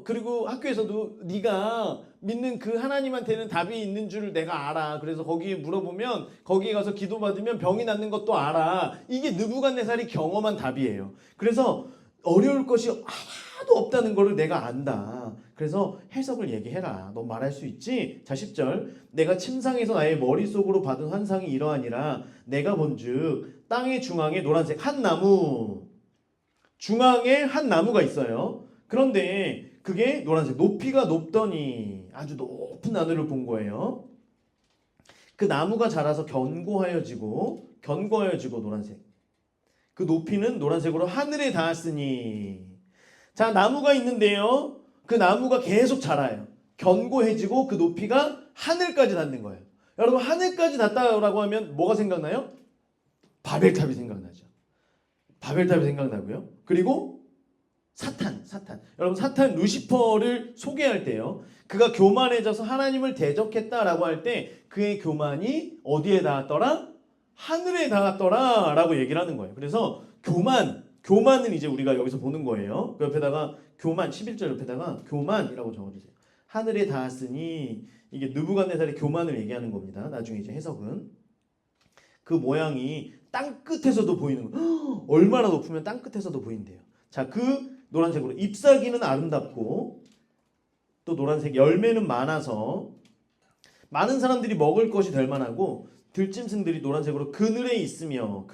그리고 학교에서도 네가 믿는 그 하나님한테는 답이 있는 줄을 내가 알아. 그래서 거기에 물어보면 거기에 가서 기도받으면 병이 낫는 것도 알아. 이게 느부갓네살이 경험한 답이에요. 그래서 어려울 것이 하나도 없다는 거를 내가 안다. 그래서 해석을 얘기해라. 너 말할 수 있지? 자 10절 내가 침상에서 나의 머릿속으로 받은 환상이 이러하니라. 내가 본즉 땅의 중앙에 노란색 한 나무 중앙에 한 나무가 있어요. 그런데 그게 노란색 높이가 높더니 아주 높은 하늘을 본 거예요. 그 나무가 자라서 견고하여지고 노란색 그 높이는 노란색으로 하늘에 닿았으니 자 나무가 있는데요. 그 나무가 계속 자라요. 견고해지고 그 높이가 하늘까지 닿는 거예요. 여러분 하늘까지 닿다라고 하면 뭐가 생각나요? 바벨탑이 생각나죠. 바벨탑이 생각나고요. 그리고 사탄. 여러분 사탄 루시퍼를 소개할 때요. 그가 교만해져서 하나님을 대적했다라고 할 때 그의 교만이 어디에 닿았더라? 하늘에 닿았더라 라고 얘기를 하는 거예요. 그래서 교만은 이제 우리가 여기서 보는 거예요. 그 옆에다가 교만 11절 옆에다가 교만이라고 적어주세요. 하늘에 닿았으니 이게 느부갓네살의 교만을 얘기하는 겁니다. 나중에 이제 해석은 그 모양이 땅 끝에서도 보이는 거예요. 얼마나 높으면 땅 끝에서도 보인대요. 자, 그 노란색으로 잎사귀는 아름답고 또 노란색 열매는 많아서 많은 사람들이 먹을 것이 될 만하고 들짐승들이 노란색으로 그늘에 있으며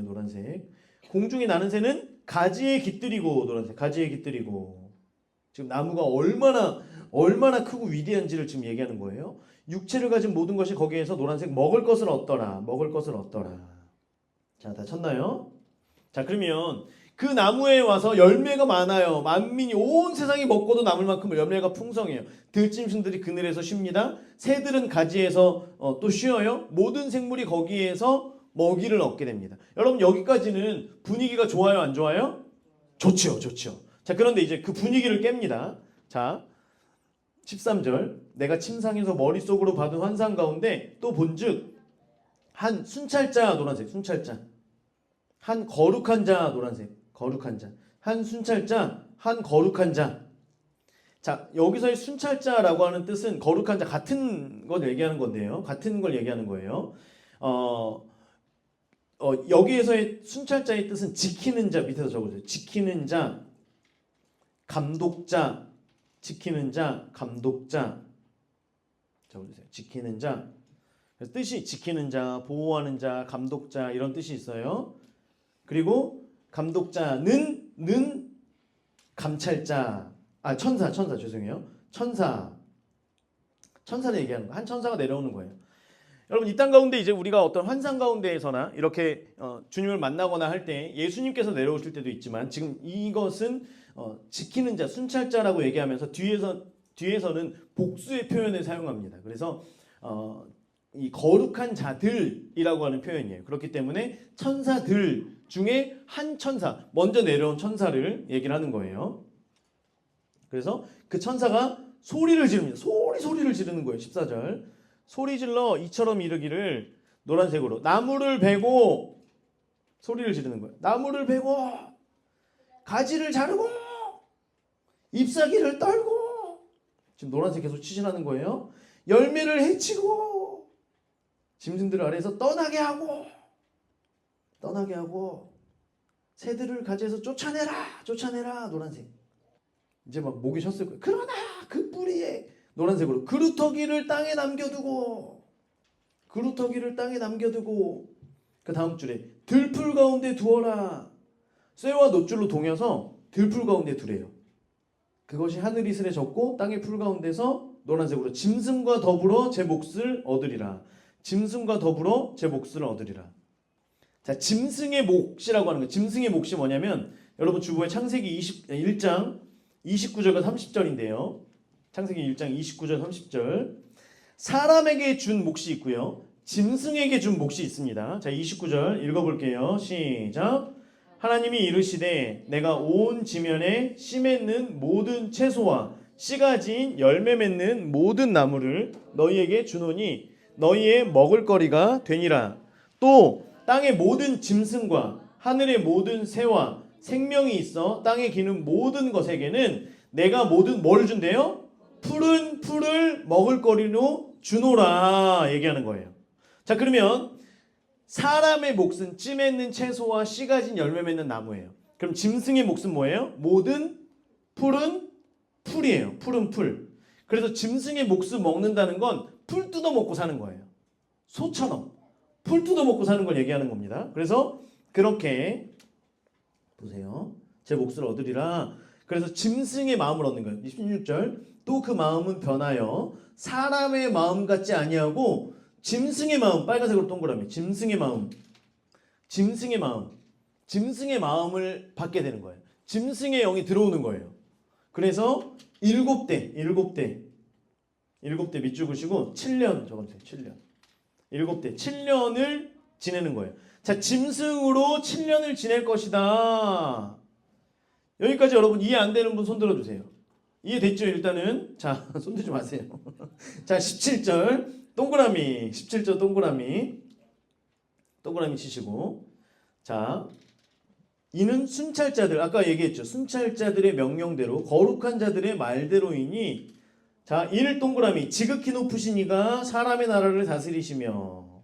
노란색 공중에 나는 새는 가지에 깃들이고 노란색 가지에 깃들이고 지금 나무가 얼마나 크고 위대한지를 지금 얘기하는 거예요. 육체를 가진 모든 것이 거기에서 노란색 먹을 것을 얻더라. 자, 다 쳤나요? 자, 그러면 그 나무에 와서 열매가 많아요. 만민이 온 세상이 먹고도 남을 만큼 열매가 풍성해요. 들짐승들이 그늘에서 쉽니다. 새들은 가지에서 또 쉬어요. 모든 생물이 거기에서 먹이를 얻게 됩니다. 여러분 여기까지는 분위기가 좋아요, 안 좋아요? 좋죠, 좋죠. 자, 그런데 이제 그 분위기를 깹니다. 자, 13절. 내가 침상에서 머릿속으로 받은 환상 가운데 또 본즉 한 순찰자 노란색, 순찰자. 한 거룩한 자 노란색, 거룩한 자. 한 순찰자, 한 거룩한 자. 자, 여기서의 순찰자라고 하는 뜻은 거룩한 자 같은 걸 얘기하는 건데요. 같은 걸 얘기하는 거예요. 여기에서의 순찰자의 뜻은 지키는 자, 밑에서 적어주세요. 지키는 자, 감독자, 지키는 자, 감독자. 적어주세요. 지키는 자. 그래서 뜻이 지키는 자, 보호하는 자, 감독자 이런 뜻이 있어요. 그리고 감독자는 감찰자. 천사 죄송해요. 천사를 얘기하는 거. 한 천사가 내려오는 거예요. 여러분 이 땅 가운데 이제 우리가 어떤 환상 가운데에서나 이렇게 주님을 만나거나 할 때 예수님께서 내려오실 때도 있지만 지금 이것은 지키는 자, 순찰자라고 얘기하면서 뒤에서는 복수의 표현을 사용합니다. 그래서 이 거룩한 자들이라고 하는 표현이에요. 그렇기 때문에 천사들 중에 한 천사, 먼저 내려온 천사를 얘기를 하는 거예요. 그래서 그 천사가 소리를 지릅니다. 소리를 지르는 거예요. 14절. 소리 질러 이처럼 이르기를 노란색으로 나무를 베고 소리를 지르는 거예요. 나무를 베고 가지를 자르고 잎사귀를 떨고 지금 노란색 계속 치신하는 거예요. 열매를 해치고 짐승들 아래에서 떠나게 하고 새들을 가지에서 쫓아내라 노란색. 이제 막 목이 쉬었을 거예요. 그러나 그 뿌리에 노란색으로 그루터기를 땅에 남겨두고 그 다음 줄에 들풀 가운데 두어라. 쇠와 놋줄로 동여서 들풀 가운데 두래요. 그것이 하늘 이슬에 젖고 땅의 풀 가운데서 노란색으로 짐승과 더불어 제 몫을 얻으리라. 짐승과 더불어 제 몫을 얻으리라. 자, 짐승의 몫이라고 하는 거예요. 짐승의 몫이 뭐냐면 여러분 주보에 창세기 1장 29절과 30절인데요. 창세기 1장 29절 30절. 사람에게 준 몫이 있고요. 짐승에게 준 몫이 있습니다. 자, 29절 읽어볼게요. 시작. 하나님이 이르시되 내가 온 지면에 씨 맺는 모든 채소와 씨가 진 열매 맺는 모든 나무를 너희에게 주노니 너희의 먹을거리가 되니라. 또 땅의 모든 짐승과 하늘의 모든 새와 생명이 있어 땅에 기는 모든 것에게는 내가 모든 뭘 준대요? 푸른 풀을 먹을거리로 주노라 얘기하는 거예요. 자, 그러면 사람의 몫은 씨 맺는 채소와 씨가 진 열매 맺는 나무예요. 그럼 짐승의 몫은 뭐예요? 모든 푸른 풀이에요. 푸른 풀. 그래서 짐승의 몫을 먹는다는 건 풀 뜯어 먹고 사는 거예요. 소처럼 풀 뜯어 먹고 사는 걸 얘기하는 겁니다. 그래서 그렇게 보세요. 제 몫을 얻으리라. 그래서 짐승의 마음을 얻는 거예요. 16절. 또 그 마음은 변하여 사람의 마음 같지 아니하고 짐승의 마음, 빨간색으로 동그라미. 짐승의 마음을 받게 되는 거예요. 짐승의 영이 들어오는 거예요. 그래서 7대 밑줄 그시고 7년 적어주세요. 7년. 7년을 지내는 거예요. 자, 짐승으로 7년을 지낼 것이다. 여기까지 여러분 이해 안 되는 분 손 들어주세요. 이해됐죠? 일단은. 자, 손 들지 마세요. 자, 17절 동그라미. 17절 동그라미 치시고. 자, 이는 순찰자들, 아까 얘기했죠. 순찰자들의 명령대로 거룩한 자들의 말대로이니. 자, 1 동그라미. 지극히 높으신 이가 사람의 나라를 다스리시며.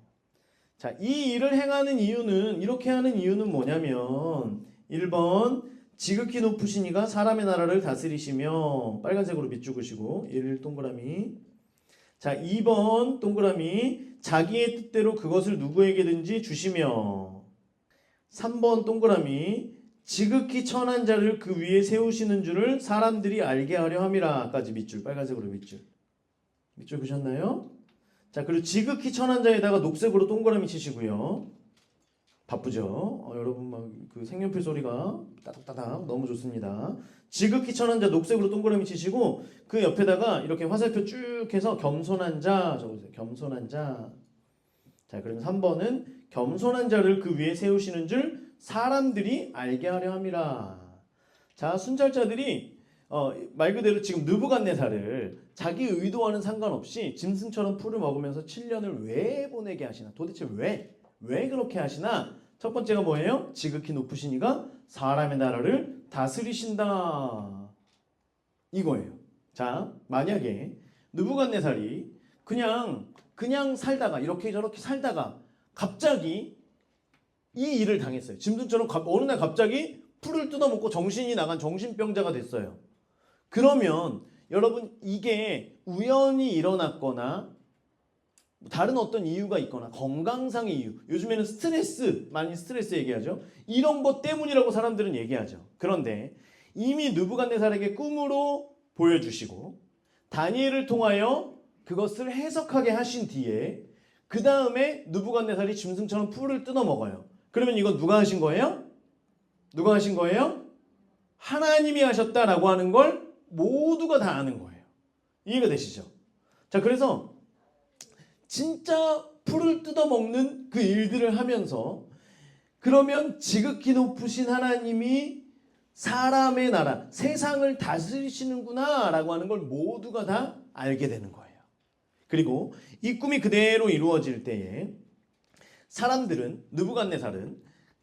자, 이 일을 행하는 이유는, 이렇게 하는 이유는 뭐냐면 1번 지극히 높으신 이가 사람의 나라를 다스리시며, 빨간색으로 밑줄 그시고 1 동그라미. 자, 2번 동그라미. 자기의 뜻대로 그것을 누구에게든지 주시며. 3번 동그라미. 지극히 천한 자를 그 위에 세우시는 줄을 사람들이 알게 하려 함이라. 까지 밑줄, 빨간색으로 밑줄 그셨나요? 자, 그리고 지극히 천한 자에다가 녹색으로 동그라미 치시고요. 바쁘죠. 여러분 막 그 색연필 소리가 따닥따닥 너무 좋습니다. 지극히 천한 자 녹색으로 동그라미 치시고 그 옆에다가 이렇게 화살표 쭉 해서 겸손한 자 적으세요. 겸손한 자. 자, 그러면 3번은 겸손한 자를 그 위에 세우시는 줄 사람들이 알게 하려 함이라. 자, 순찰자들이 말 그대로 지금 느부갓네살을 자기 의도와는 상관없이 짐승처럼 풀을 먹으면서 7년을 왜 보내게 하시나? 도대체 왜 그렇게 하시나? 첫 번째가 뭐예요? 지극히 높으신 이가 사람의 나라를 다스리신다. 이거예요. 자, 만약에 느부갓네살이 그냥 살다가 이렇게 저렇게 살다가 갑자기 이 일을 당했어요. 짐승처럼 어느 날 갑자기 풀을 뜯어먹고 정신이 나간 정신병자가 됐어요. 그러면 여러분 이게 우연히 일어났거나 다른 어떤 이유가 있거나 건강상의 이유, 요즘에는 많이 스트레스 얘기하죠. 이런 것 때문이라고 사람들은 얘기하죠. 그런데 이미 느부갓네살에게 꿈으로 보여주시고 다니엘을 통하여 그것을 해석하게 하신 뒤에 그 다음에 느부갓네살이 짐승처럼 풀을 뜯어 먹어요. 그러면 이건 누가 하신 거예요? 누가 하신 거예요? 하나님이 하셨다라고 하는 걸 모두가 다 아는 거예요. 이해가 되시죠? 자, 그래서 진짜 풀을 뜯어먹는 그 일들을 하면서 그러면 지극히 높으신 하나님이 사람의 나라, 세상을 다스리시는구나 라고 하는 걸 모두가 다 알게 되는 거예요. 그리고 이 꿈이 그대로 이루어질 때에 사람들은, 느부갓네살은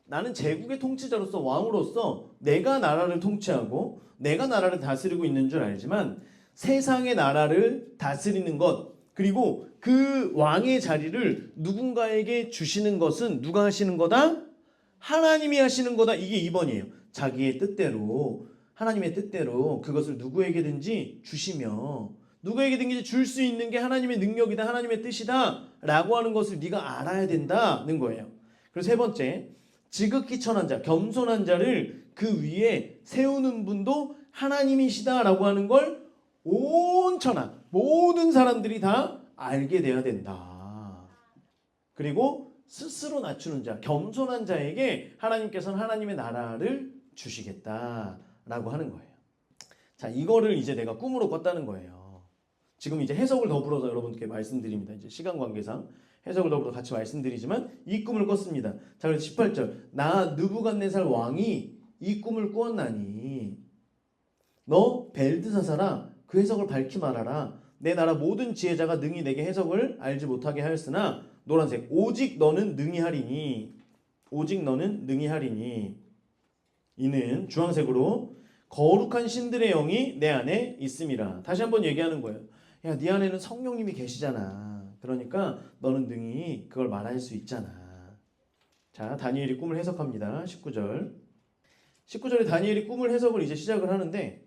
나는 제국의 통치자로서 왕으로서 내가 나라를 통치하고 내가 나라를 다스리고 있는 줄 알지만 세상의 나라를 다스리는 것 그리고 그 왕의 자리를 누군가에게 주시는 것은 누가 하시는 거다? 하나님이 하시는 거다. 이게 2번이에요. 자기의 뜻대로 하나님의 뜻대로 그것을 누구에게든지 주시며 누구에게든지 줄 수 있는 게 하나님의 능력이다. 하나님의 뜻이다. 라고 하는 것을 네가 알아야 된다는 거예요. 그리고 세 번째, 지극히 천한 자, 겸손한 자를 그 위에 세우는 분도 하나님이시다라고 하는 걸 온 천하 모든 사람들이 다 알게 돼야 된다. 그리고 스스로 낮추는 자, 겸손한 자에게 하나님께서는 하나님의 나라를 주시겠다라고 하는 거예요. 자, 이거를 이제 내가 꿈으로 꿨다는 거예요. 지금 이제 해석을 더불어서 여러분께 말씀드립니다. 이제 시간 관계상 해석을 더불어 같이 말씀드리지만 이 꿈을 꿨습니다. 자, 그래서 18절. 나 느부갓네살 왕이 이 꿈을 꾸었나니 너 벨드사사라 그 해석을 밝히 말하라. 내 나라 모든 지혜자가 능히 내게 해석을 알지 못하게 하였으나 노란색 오직 너는 능히 하리니 오직 너는 능히 하리니 이는 주황색으로 거룩한 신들의 영이 내 안에 있음이라. 다시 한번 얘기하는 거예요. 야, 네 안에는 성령님이 계시잖아. 그러니까 너는 능히 그걸 말할 수 있잖아. 자, 다니엘이 꿈을 해석합니다. 19절. 19절에 다니엘이 꿈을 해석을 이제 시작을 하는데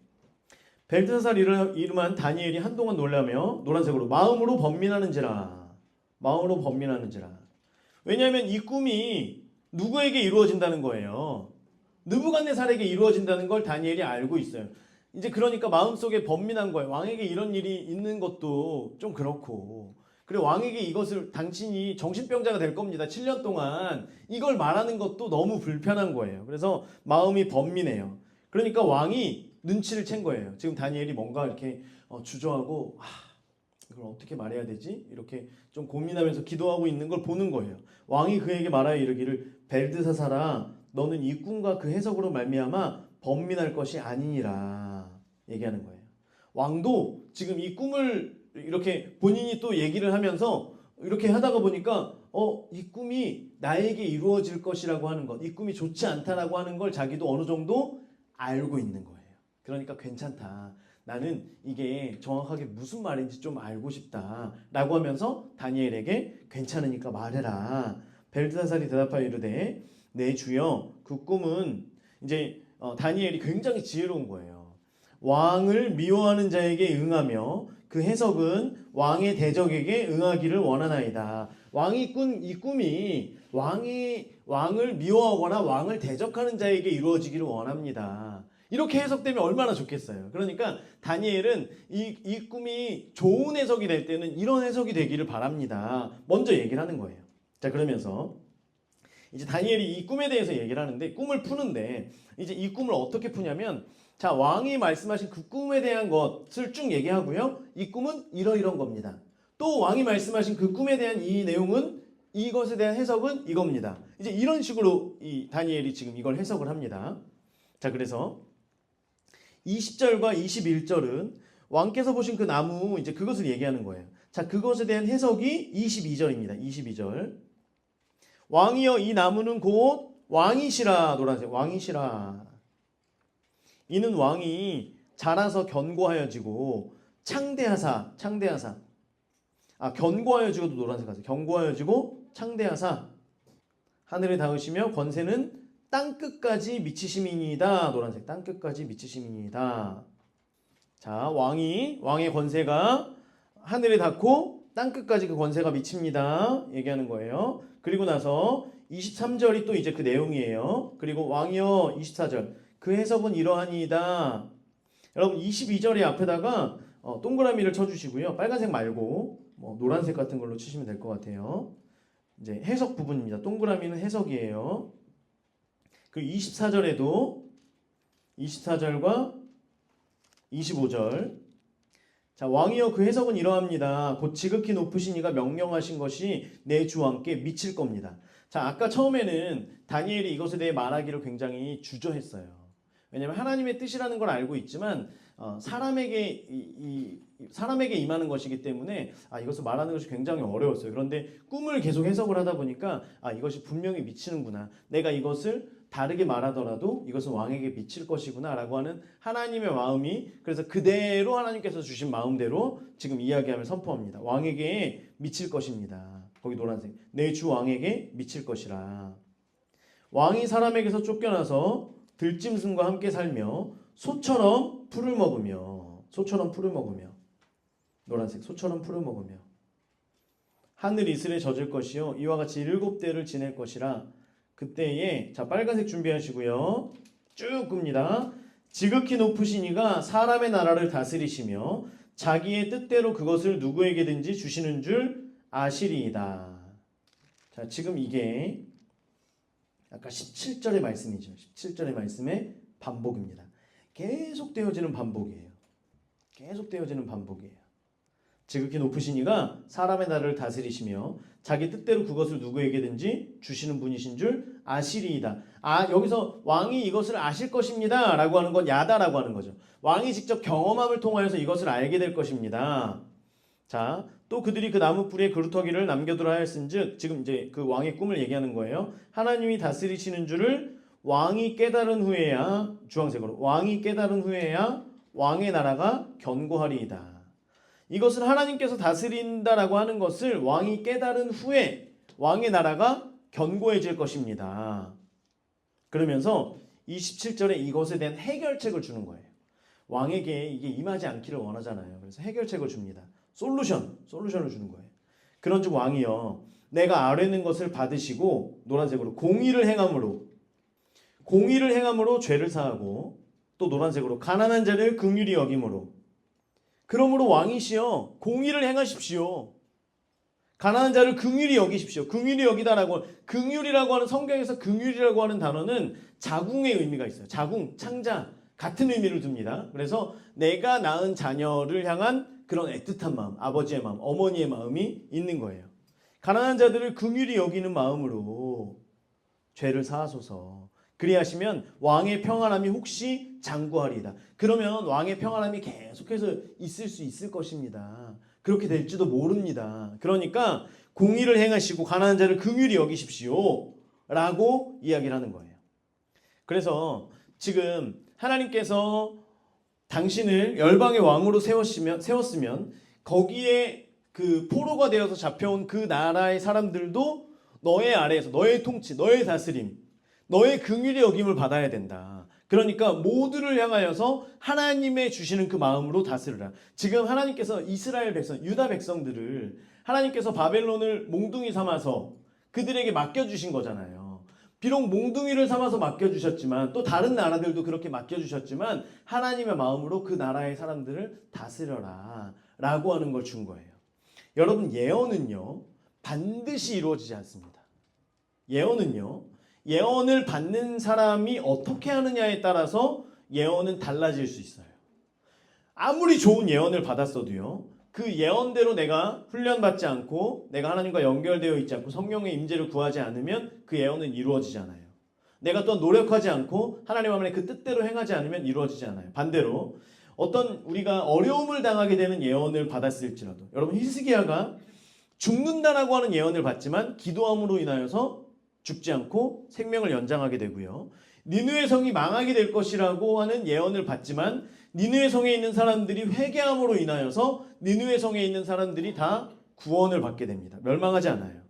벨드사살 이름한 다니엘이 한동안 놀라며 노란색으로 마음으로 번민하는지라. 마음으로 번민하는지라. 왜냐하면 이 꿈이 누구에게 이루어진다는 거예요. 느부갓네살에게 이루어진다는 걸 다니엘이 알고 있어요. 이제 그러니까 마음속에 번민한 거예요. 왕에게 이런 일이 있는 것도 좀 그렇고 그리고 왕에게 이것을 당신이 정신병자가 될 겁니다. 7년 동안 이걸 말하는 것도 너무 불편한 거예요. 그래서 마음이 번민해요. 그러니까 왕이 눈치를 챈 거예요. 지금 다니엘이 뭔가 이렇게 주저하고 이걸 어떻게 말해야 되지? 이렇게 좀 고민하면서 기도하고 있는 걸 보는 거예요. 왕이 그에게 말하여 이르기를 벨드사사라 너는 이 꿈과 그 해석으로 말미암아 번민할 것이 아니니라 얘기하는 거예요. 왕도 지금 이 꿈을 이렇게 본인이 또 얘기를 하면서 이렇게 하다가 보니까 이 꿈이 나에게 이루어질 것이라고 하는 것, 이 꿈이 좋지 않다라고 하는 걸 자기도 어느 정도 알고 있는 거예요. 그러니까 괜찮다. 나는 이게 정확하게 무슨 말인지 좀 알고 싶다. 라고 하면서 다니엘에게 괜찮으니까 말해라. 벨드사살이 대답하여 이르되 내 주여 그 꿈은 이제 다니엘이 굉장히 지혜로운 거예요. 왕을 미워하는 자에게 응하며 그 해석은 왕의 대적에게 응하기를 원하나이다. 왕이 꾼 이 꿈이 왕을 미워하거나 왕을 대적하는 자에게 이루어지기를 원합니다. 이렇게 해석되면 얼마나 좋겠어요. 그러니까 다니엘은 이 꿈이 좋은 해석이 될 때는 이런 해석이 되기를 바랍니다. 먼저 얘기를 하는 거예요. 자, 그러면서 이제 다니엘이 이 꿈에 대해서 얘기를 하는데 꿈을 푸는데 이제 이 꿈을 어떻게 푸냐면 자, 왕이 말씀하신 그 꿈에 대한 것을 쭉 얘기하고요. 이 꿈은 이러이런 겁니다. 또 왕이 말씀하신 그 꿈에 대한 이 내용은 이것에 대한 해석은 이겁니다. 이제 이런 식으로 이 다니엘이 지금 이걸 해석을 합니다. 자, 그래서 20절과 21절은 왕께서 보신 그 나무 이제 그것을 얘기하는 거예요. 자, 그것에 대한 해석이 22절입니다. 22절. 왕이여 이 나무는 곧 왕이시라. 노란색 왕이시라. 이는 왕이 자라서 견고하여지고 창대하사 견고하여지고도 노란색 하세요. 견고하여지고 창대하사 하늘에 닿으시며 권세는 땅끝까지 미치심이니이다. 노란색 땅끝까지 미치심이니이다. 자, 왕의 권세가 하늘에 닿고 땅끝까지 그 권세가 미칩니다. 얘기하는 거예요. 그리고 나서 23절이 또 이제 그 내용이에요. 그리고 왕이여 24절 그 해석은 이러하니이다. 여러분 22절의 앞에다가 동그라미를 쳐주시고요. 빨간색 말고 노란색 같은 걸로 치시면 될 것 같아요. 이제 해석 부분입니다. 동그라미는 해석이에요. 그리고 24절에도 24절과 25절 자 왕이여 그 해석은 이러합니다. 곧 지극히 높으신 이가 명령하신 것이 내 주 왕께 미칠 겁니다. 자 아까 처음에는 다니엘이 이것에 대해 말하기를 굉장히 주저했어요. 왜냐하면 하나님의 뜻이라는 걸 알고 있지만 사람에게 임하는 것이기 때문에 이것을 말하는 것이 굉장히 어려웠어요. 그런데 꿈을 계속 해석을 하다 보니까 이것이 분명히 미치는구나. 내가 이것을 다르게 말하더라도 이것은 왕에게 미칠 것이구나 라고 하는 하나님의 마음이 그래서 그대로 하나님께서 주신 마음대로 지금 이야기하며 선포합니다. 왕에게 미칠 것입니다. 거기 노란색 내 주 왕에게 미칠 것이라. 왕이 사람에게서 쫓겨나서 들짐승과 함께 살며 소처럼 풀을 먹으며 노란색 소처럼 풀을 먹으며 하늘 이슬에 젖을 것이요 이와 같이 7대를 지낼 것이라. 그때에 자 빨간색 준비하시고요. 쭉 끕니다. 지극히 높으신 이가 사람의 나라를 다스리시며 자기의 뜻대로 그것을 누구에게든지 주시는 줄 아시리이다. 자 지금 이게 아까 17절의 말씀이죠. 17절의 말씀의 반복입니다. 계속되어지는 반복이에요. 지극히 높으신 이가 사람의 나라를 다스리시며 자기 뜻대로 그것을 누구에게든지 주시는 분이신 줄 아시리이다. 여기서 왕이 이것을 아실 것입니다 라고 하는 건 야다라고 하는 거죠. 왕이 직접 경험함을 통하여서 이것을 알게 될 것입니다. 자, 또 그들이 그 나무 뿌리에 그루터기를 남겨두라 하였은즉 지금 이제 그 왕의 꿈을 얘기하는 거예요. 하나님이 다스리시는 줄을 왕이 깨달은 후에야 주황색으로 왕이 깨달은 후에야 왕의 나라가 견고하리이다. 이것을 하나님께서 다스린다라고 하는 것을 왕이 깨달은 후에 왕의 나라가 견고해질 것입니다. 그러면서 27절에 이것에 대한 해결책을 주는 거예요. 왕에게 이게 임하지 않기를 원하잖아요. 그래서 해결책을 줍니다. 솔루션을 주는 거예요. 그런즉 왕이여 내가 아뢰는 것을 받으시고 노란색으로 공의를 행함으로 죄를 사하고 또 노란색으로 가난한 자를 긍휼히 여김으로 그러므로 왕이시여 공의를 행하십시오. 가난한 자를 긍휼히 여기십시오. 긍휼히 여기다라고 긍휼이라고 하는 성경에서 긍휼이라고 하는 단어는 자궁의 의미가 있어요. 자궁, 창자 같은 의미를 둡니다. 그래서 내가 낳은 자녀를 향한 그런 애틋한 마음, 아버지의 마음, 어머니의 마음이 있는 거예요. 가난한 자들을 긍휼히 여기는 마음으로 죄를 사하소서. 그리하시면 왕의 평안함이 혹시 장구하리이다. 그러면 왕의 평안함이 계속해서 있을 수 있을 것입니다. 그렇게 될지도 모릅니다. 그러니까 공의를 행하시고 가난한 자를 긍휼히 여기십시오 라고 이야기를 하는 거예요. 그래서 지금 하나님께서 당신을 열방의 왕으로 세웠으면 거기에 그 포로가 되어서 잡혀온 그 나라의 사람들도 너의 아래에서 너의 통치, 너의 다스림, 너의 긍휼의 여김을 받아야 된다. 그러니까 모두를 향하여서 하나님의 주시는 그 마음으로 다스리라. 지금 하나님께서 이스라엘 백성, 유다 백성들을 하나님께서 바벨론을 몽둥이 삼아서 그들에게 맡겨주신 거잖아요. 비록 몽둥이를 삼아서 맡겨주셨지만 또 다른 나라들도 그렇게 맡겨주셨지만 하나님의 마음으로 그 나라의 사람들을 다스려라 라고 하는 걸 준 거예요. 여러분 예언은요 반드시 이루어지지 않습니다. 예언은요. 예언을 받는 사람이 어떻게 하느냐에 따라서 예언은 달라질 수 있어요. 아무리 좋은 예언을 받았어도요. 그 예언대로 내가 훈련받지 않고 내가 하나님과 연결되어 있지 않고 성령의 임재를 구하지 않으면 그 예언은 이루어지지 않아요. 내가 또 노력하지 않고 하나님 안에 그 뜻대로 행하지 않으면 이루어지지 않아요. 반대로 어떤 우리가 어려움을 당하게 되는 예언을 받았을지라도 여러분 히스기야가 죽는다라고 하는 예언을 받지만 기도함으로 인하여서 죽지 않고 생명을 연장하게 되고요. 니느웨 성이 망하게 될 것이라고 하는 예언을 받지만 니느웨 성에 있는 사람들이 회개함으로 인하여서 니느웨 성에 있는 사람들이 다 구원을 받게 됩니다. 멸망하지 않아요.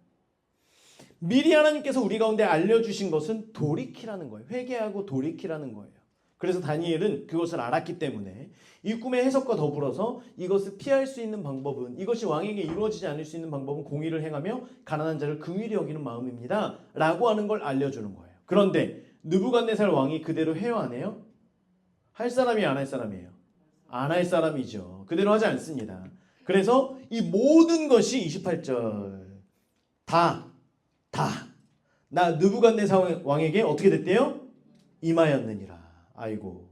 미리 하나님께서 우리 가운데 알려주신 것은 돌이키라는 거예요. 회개하고 돌이키라는 거예요. 그래서 다니엘은 그것을 알았기 때문에 이 꿈의 해석과 더불어서 이것을 피할 수 있는 방법은 이것이 왕에게 이루어지지 않을 수 있는 방법은 공의를 행하며 가난한 자를 긍휼히 여기는 마음입니다. 라고 하는 걸 알려주는 거예요. 그런데 느부갓네살 왕이 그대로 해요 안 해요? 할 사람이 안 할 사람이에요? 안 할 사람이죠. 그대로 하지 않습니다. 그래서 이 모든 것이 28절 나 느부갓네살 왕에게 어떻게 됐대요? 임하였느니라. 아이고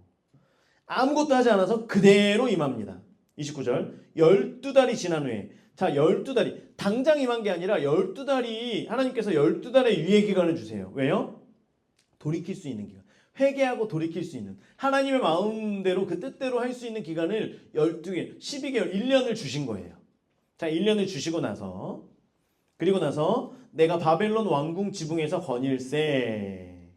아무것도 하지 않아서 그대로 임합니다. 29절 12달이 지난 후에 자 12달이 당장 임한 게 아니라 12달이 하나님께서 12달의 유예 기간을 주세요. 왜요? 돌이킬 수 있는 기간. 회개하고 돌이킬 수 있는 하나님의 마음대로 그 뜻대로 할 수 있는 기간을 12개, 12개월, 1년을 주신 거예요. 자 1년을 주시고 나서 그리고 나서 내가 바벨론 왕궁 지붕에서 거닐세.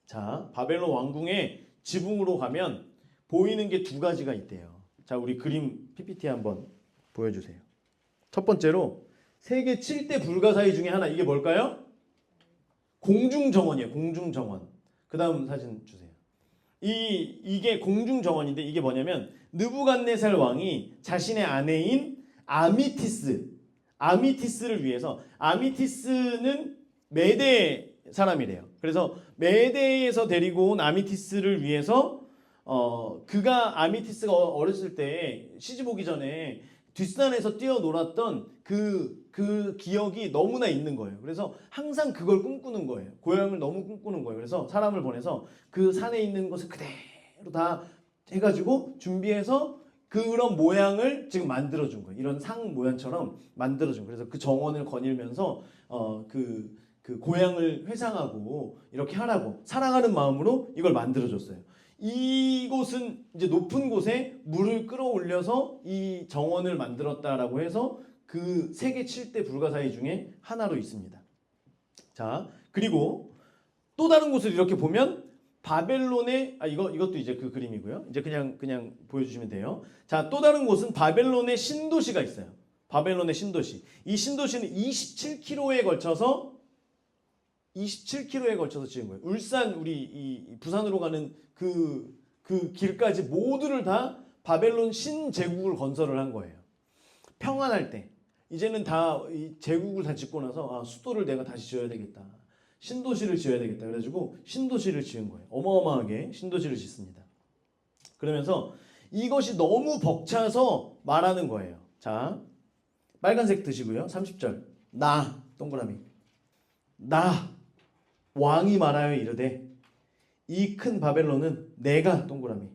자 바벨론 왕궁의 지붕으로 가면 보이는 게 두 가지가 있대요. 자 우리 그림 PPT 한번 보여주세요. 첫 번째로 세계 7대 불가사의 중에 하나 이게 뭘까요? 공중정원이에요. 공중정원. 그 다음 사진 주세요. 이게 공중정원인데 이게 뭐냐면 느부갓네살 왕이 자신의 아내인 아미티스를 위해서 아미티스는 메대 사람이래요. 그래서 메대에서 데리고 온 아미티스를 위해서 그가 아미티스가 어렸을 때 시집 오기 전에 뒷산에서 뛰어놀았던 그 기억이 너무나 있는 거예요. 그래서 항상 그걸 꿈꾸는 거예요. 고향을 너무 꿈꾸는 거예요. 그래서 사람을 보내서 그 산에 있는 것을 그대로 다 해가지고 준비해서 그런 모양을 지금 만들어준 거예요. 이런 상 모양처럼 만들어준 거예요. 그래서 그 정원을 거닐면서 그 고향을 회상하고 이렇게 하라고 사랑하는 마음으로 이걸 만들어줬어요. 이곳은 이제 높은 곳에 물을 끌어올려서 이 정원을 만들었다라고 해서 그 세계 7대 불가사의 중에 하나로 있습니다. 자, 그리고 또 다른 곳을 이렇게 보면 바벨론의 이것도 이제 그 그림이고요. 이제 그냥 보여주시면 돼요. 자, 또 다른 곳은 바벨론의 신도시가 있어요. 바벨론의 신도시. 이 신도시는 27km에 걸쳐서 지은 거예요. 울산 우리 부산으로 가는 그 길까지 모두를 다 바벨론 신제국을 건설을 한 거예요. 평안할 때 이제는 다 이 제국을 다 짓고 나서 수도를 내가 다시 지어야 되겠다. 신도시를 지어야 되겠다. 그래가지고 신도시를 지은 거예요. 어마어마하게 신도시를 짓습니다. 그러면서 이것이 너무 벅차서 말하는 거예요. 자, 빨간색 드시고요. 30절 나 동그라미 나 왕이 말하여 이르되 이 큰 바벨론은 내가 동그라미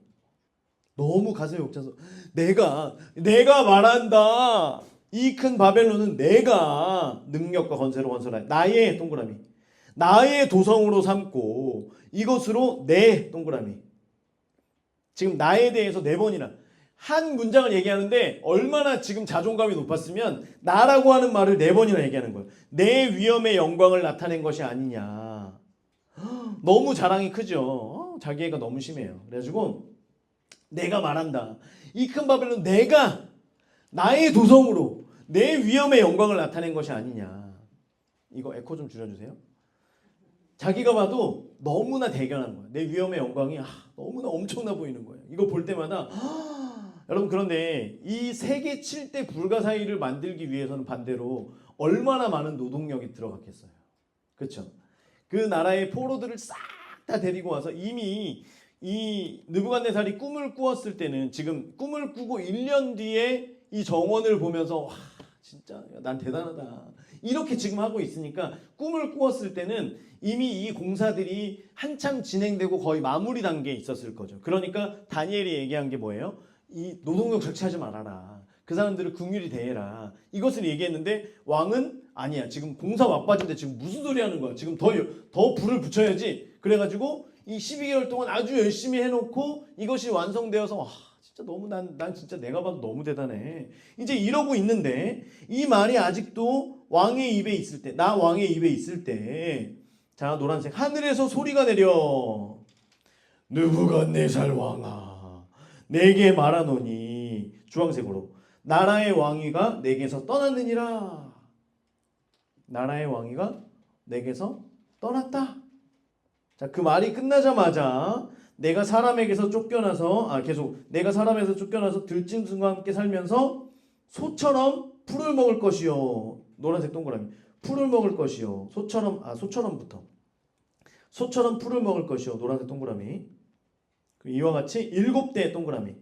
너무 가슴이 벅차서 내가 말한다. 이 큰 바벨론은 내가 능력과 권세로 건설하여 나의 동그라미 나의 도성으로 삼고 이것으로 내 동그라미 지금 나에 대해서 4번이나 한 문장을 얘기하는데 얼마나 지금 자존감이 높았으면 나라고 하는 말을 4번이나 얘기하는 거예요. 내 위엄의 영광을 나타낸 것이 아니냐. 너무 자랑이 크죠. 자기애가 너무 심해요. 그래가지고 내가 말한다. 이 큰 바벨론 내가 나의 도성으로 내 위엄의 영광을 나타낸 것이 아니냐. 이거 에코 좀 줄여주세요. 자기가 봐도 너무나 대견한 거예요. 내 위엄의 영광이 너무나 엄청나 보이는 거예요. 이거 볼 때마다 여러분 그런데 이 세계 7대 불가사의를 만들기 위해서는 반대로 얼마나 많은 노동력이 들어갔겠어요. 그렇죠? 그 나라의 포로들을 싹 다 데리고 와서 이미 이 느부갓네살이 꿈을 꾸었을 때는 지금 꿈을 꾸고 1년 뒤에 이 정원을 보면서 진짜 난 대단하다. 이렇게 지금 하고 있으니까 꿈을 꾸었을 때는 이미 이 공사들이 한참 진행되고 거의 마무리 단계에 있었을 거죠. 그러니까 다니엘이 얘기한 게 뭐예요? 이 노동력 착취하지 말아라. 그 사람들을 긍휼히 대해라. 이것을 얘기했는데 왕은 아니야. 지금 공사 막바지인데 지금 무슨 소리 하는 거야. 지금 더 불을 붙여야지. 그래가지고 이 12개월 동안 아주 열심히 해놓고 이것이 완성되어서 와, 진짜 너무 난 진짜 내가 봐도 너무 대단해. 이제 이러고 있는데 이 말이 아직도 왕의 입에 있을 때, 나 왕의 입에 있을 때, 자 노란색 하늘에서 소리가 내려 느부갓네살 왕아 내게 말하노니 주황색으로 나라의 왕위가 내게서 떠났느니라. 나라의 왕위가 내게서 떠났다. 자, 그 말이 끝나자마자 내가 사람에게서 쫓겨나서 계속 내가 사람에서 쫓겨나서 들짐승과 함께 살면서 소처럼 풀을 먹을 것이요. 노란색 동그라미. 풀을 먹을 것이요. 소처럼부터. 소처럼 풀을 먹을 것이요. 노란색 동그라미. 이와 같이 7대의 동그라미.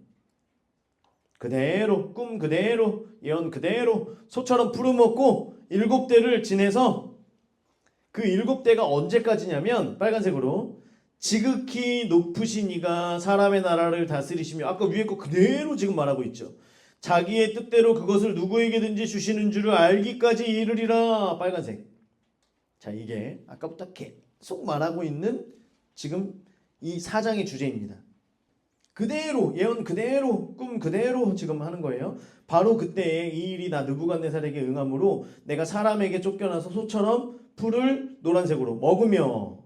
그대로 꿈 그대로 예언 그대로 소처럼 풀을 먹고 7대를 지내서 그 7대가 언제까지냐면 빨간색으로 지극히 높으신 이가 사람의 나라를 다스리시며 아까 위에 거 그대로 지금 말하고 있죠. 자기의 뜻대로 그것을 누구에게든지 주시는 줄을 알기까지 이르리라. 빨간색. 자, 이게 아까부터 계속 말하고 있는 지금 이 4장의 주제입니다. 그대로 예언 그대로 꿈 그대로 지금 하는 거예요. 바로 그때에 이 일이 나 느부갓네살에게 응함으로 내가 사람에게 쫓겨나서 소처럼 풀을 노란색으로 먹으며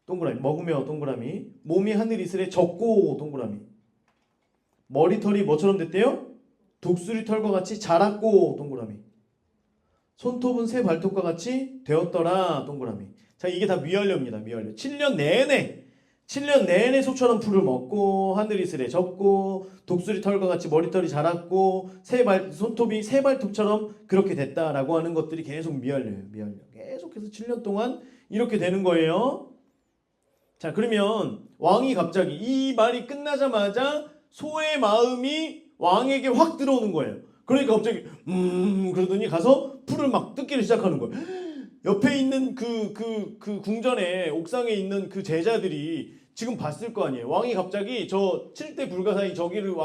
동그라미 먹으며 동그라미 몸이 하늘 이슬에 젖고 동그라미 머리털이 뭐처럼 됐대요? 독수리 털과 같이 자랐고 동그라미 손톱은 새 발톱과 같이 되었더라 동그라미. 자, 이게 다 미완료입니다. 미완료. 7년 내내 소처럼 풀을 먹고 하늘 이슬에 젖고 독수리 털과 같이 머리털이 자랐고 손톱이 새 발톱처럼 그렇게 됐다라고 하는 것들이 계속 미완료예요. 미완료. 계속해서 7년 동안 이렇게 되는 거예요. 자, 그러면 왕이 갑자기 이 말이 끝나자마자 소의 마음이 왕에게 확 들어오는 거예요. 그러니까 갑자기 그러더니 가서 풀을 막 뜯기를 시작하는 거예요. 옆에 있는 그 궁전에 옥상에 있는 그 제자들이 지금 봤을 거 아니에요. 왕이 갑자기 저 7대 불가사의 저기를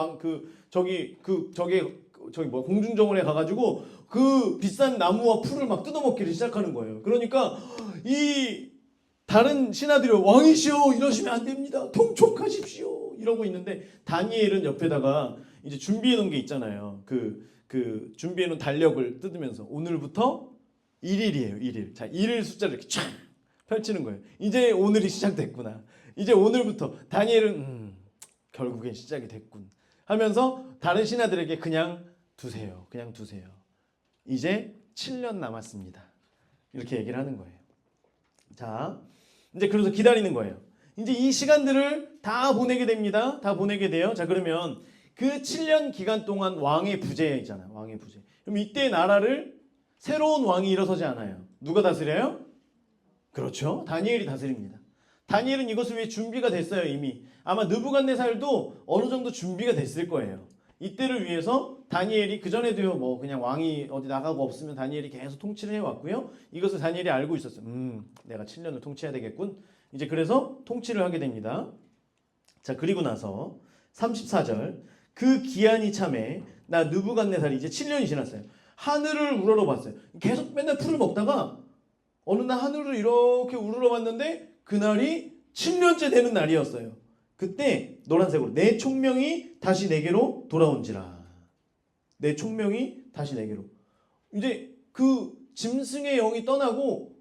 공중정원에 가가지고 그 비싼 나무와 풀을 막 뜯어먹기를 시작하는 거예요. 그러니까 이 다른 신하들이 왕이시여 이러시면 안 됩니다. 통촉하십시오 이러고 있는데 다니엘은 옆에다가 이제 준비해 놓은 게 있잖아요. 그 준비해 놓은 달력을 뜯으면서 오늘부터 1일이에요. 1일. 자, 1일 숫자를 이렇게 쫙 펼치는 거예요. 이제 오늘이 시작됐구나. 이제 오늘부터 다니엘은 결국엔 시작이 됐군 하면서 다른 신하들에게 그냥 두세요. 그냥 두세요. 이제 7년 남았습니다. 이렇게 얘기를 하는 거예요. 자, 이제 그래서 기다리는 거예요. 이제 이 시간들을 다 보내게 됩니다. 다 보내게 돼요. 자, 그러면 그 7년 기간 동안 왕의 부재잖아요. 왕의 부재. 그럼 이때 나라를 새로운 왕이 일어서지 않아요. 누가 다스려요? 그렇죠. 다니엘이 다스립니다. 다니엘은 이것을 위해 준비가 됐어요. 이미. 아마 느부갓네살도 어느 정도 준비가 됐을 거예요. 이때를 위해서 다니엘이 그전에도요. 뭐 그냥 왕이 어디 나가고 없으면 다니엘이 계속 통치를 해왔고요. 이것을 다니엘이 알고 있었어요. 내가 7년을 통치해야 되겠군. 이제 그래서 통치를 하게 됩니다. 자, 그리고 나서 34절 그 기한이 참에 나 느부갓네살이 이제 7년이 지났어요. 하늘을 우러러봤어요. 계속 맨날 풀을 먹다가 어느 날 하늘을 이렇게 우러러봤는데 그날이 7년째 되는 날이었어요. 그때 노란색으로 내 총명이 다시 내게로 돌아온지라. 내 총명이 다시 내게로. 이제 그 짐승의 영이 떠나고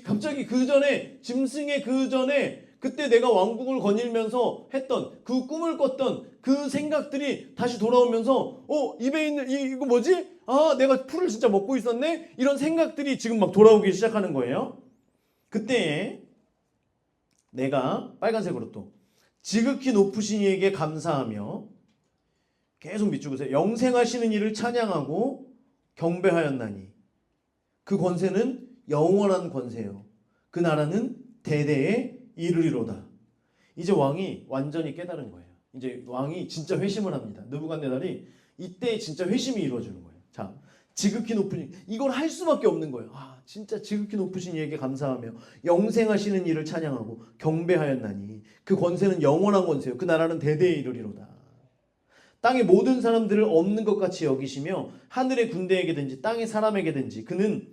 갑자기 그 전에 짐승의 그 전에 그때 내가 왕국을 거닐면서 했던 그 꿈을 꿨던 그 생각들이 다시 돌아오면서 입에 있는 이거 뭐지? 아, 내가 풀을 진짜 먹고 있었네? 이런 생각들이 지금 막 돌아오기 시작하는 거예요. 그때 내가 빨간색으로 또 지극히 높으신 이에게 감사하며 계속 밑줄 그세요. 영생하시는 이를 찬양하고 경배하였나니 그 권세는 영원한 권세요. 그 나라는 대대에 이르리로다. 이제 왕이 완전히 깨달은 거예요. 이제 왕이 진짜 회심을 합니다. 느부갓네살이 이때 진짜 회심이 이루어지는 거예요. 자, 지극히 높으신 이걸 할 수밖에 없는 거예요. 아, 진짜 지극히 높으신 이에게 감사하며 영생하시는 이를 찬양하고 경배하였나니 그 권세는 영원한 권세요. 그 나라는 대대에 이르리로다. 땅의 모든 사람들을 없는 것 같이 여기시며 하늘의 군대에게든지 땅의 사람에게든지 그는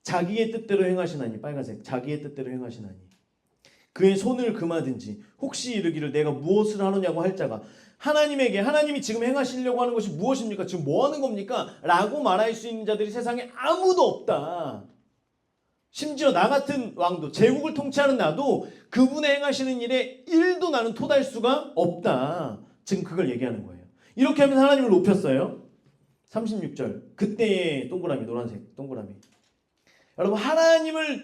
자기의 뜻대로 행하시나니 빨간색 자기의 뜻대로 행하시나니 그의 손을 금하든지 혹시 이르기를 내가 무엇을 하느냐고 할 자가 하나님에게 하나님이 지금 행하시려고 하는 것이 무엇입니까? 지금 뭐 하는 겁니까? 라고 말할 수 있는 자들이 세상에 아무도 없다. 심지어 나 같은 왕도 제국을 통치하는 나도 그분의 행하시는 일에 1도 나는 토달 수가 없다. 지금 그걸 얘기하는 거예요. 이렇게 하면서 하나님을 높였어요. 36절 그때의 동그라미 노란색 동그라미 여러분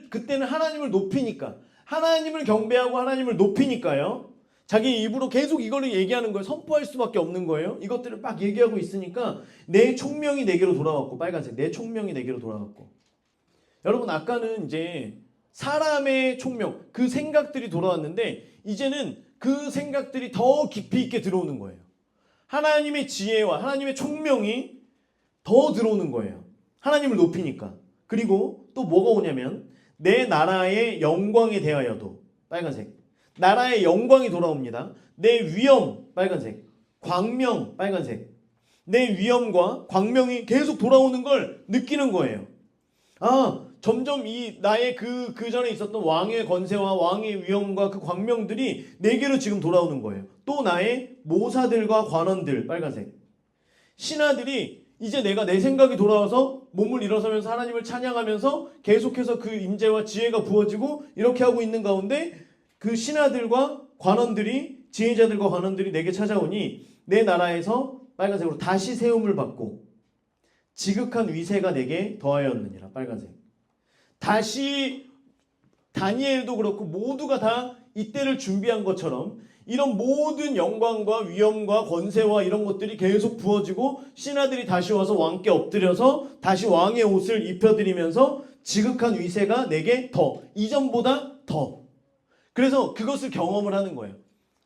그때는 하나님을 높이니까 하나님을 경배하고 하나님을 높이니까요. 자기 입으로 계속 이걸 얘기하는 거예요. 선포할 수밖에 없는 거예요. 이것들을 막 얘기하고 있으니까 내 총명이 내게로 돌아왔고 빨간색 내 총명이 내게로 돌아왔고 여러분 아까는 이제 사람의 총명 그 생각들이 돌아왔는데 이제는 그 생각들이 더 깊이 있게 들어오는 거예요. 하나님의 지혜와 하나님의 총명이 더 들어오는 거예요. 하나님을 높이니까. 그리고 또 뭐가 오냐면 내 나라의 영광에 대하여도 빨간색 나라의 영광이 돌아옵니다. 내 위엄 빨간색 광명 빨간색 내 위엄과 광명이 계속 돌아오는 걸 느끼는 거예요. 아 점점 이 나의 그 전에 있었던 왕의 권세와 왕의 위엄과 그 광명들이 내게로 지금 돌아오는 거예요. 또 나의 모사들과 관원들 빨간색 신하들이 이제 내가 내 생각이 돌아와서 몸을 일어서면서 하나님을 찬양하면서 계속해서 그 임재와 지혜가 부어지고 이렇게 하고 있는 가운데 그 신하들과 관원들이 지혜자들과 관원들이 내게 찾아오니 내 나라에서 빨간색으로 다시 세움을 받고 지극한 위세가 내게 더하였느니라 빨간색 다시 다니엘도 그렇고 모두가 다 이때를 준비한 것처럼 이런 모든 영광과 위엄과 권세와 이런 것들이 계속 부어지고 신하들이 다시 와서 왕께 엎드려서 다시 왕의 옷을 입혀드리면서 지극한 위세가 내게 더 이전보다 더 그래서 그것을 경험을 하는 거예요.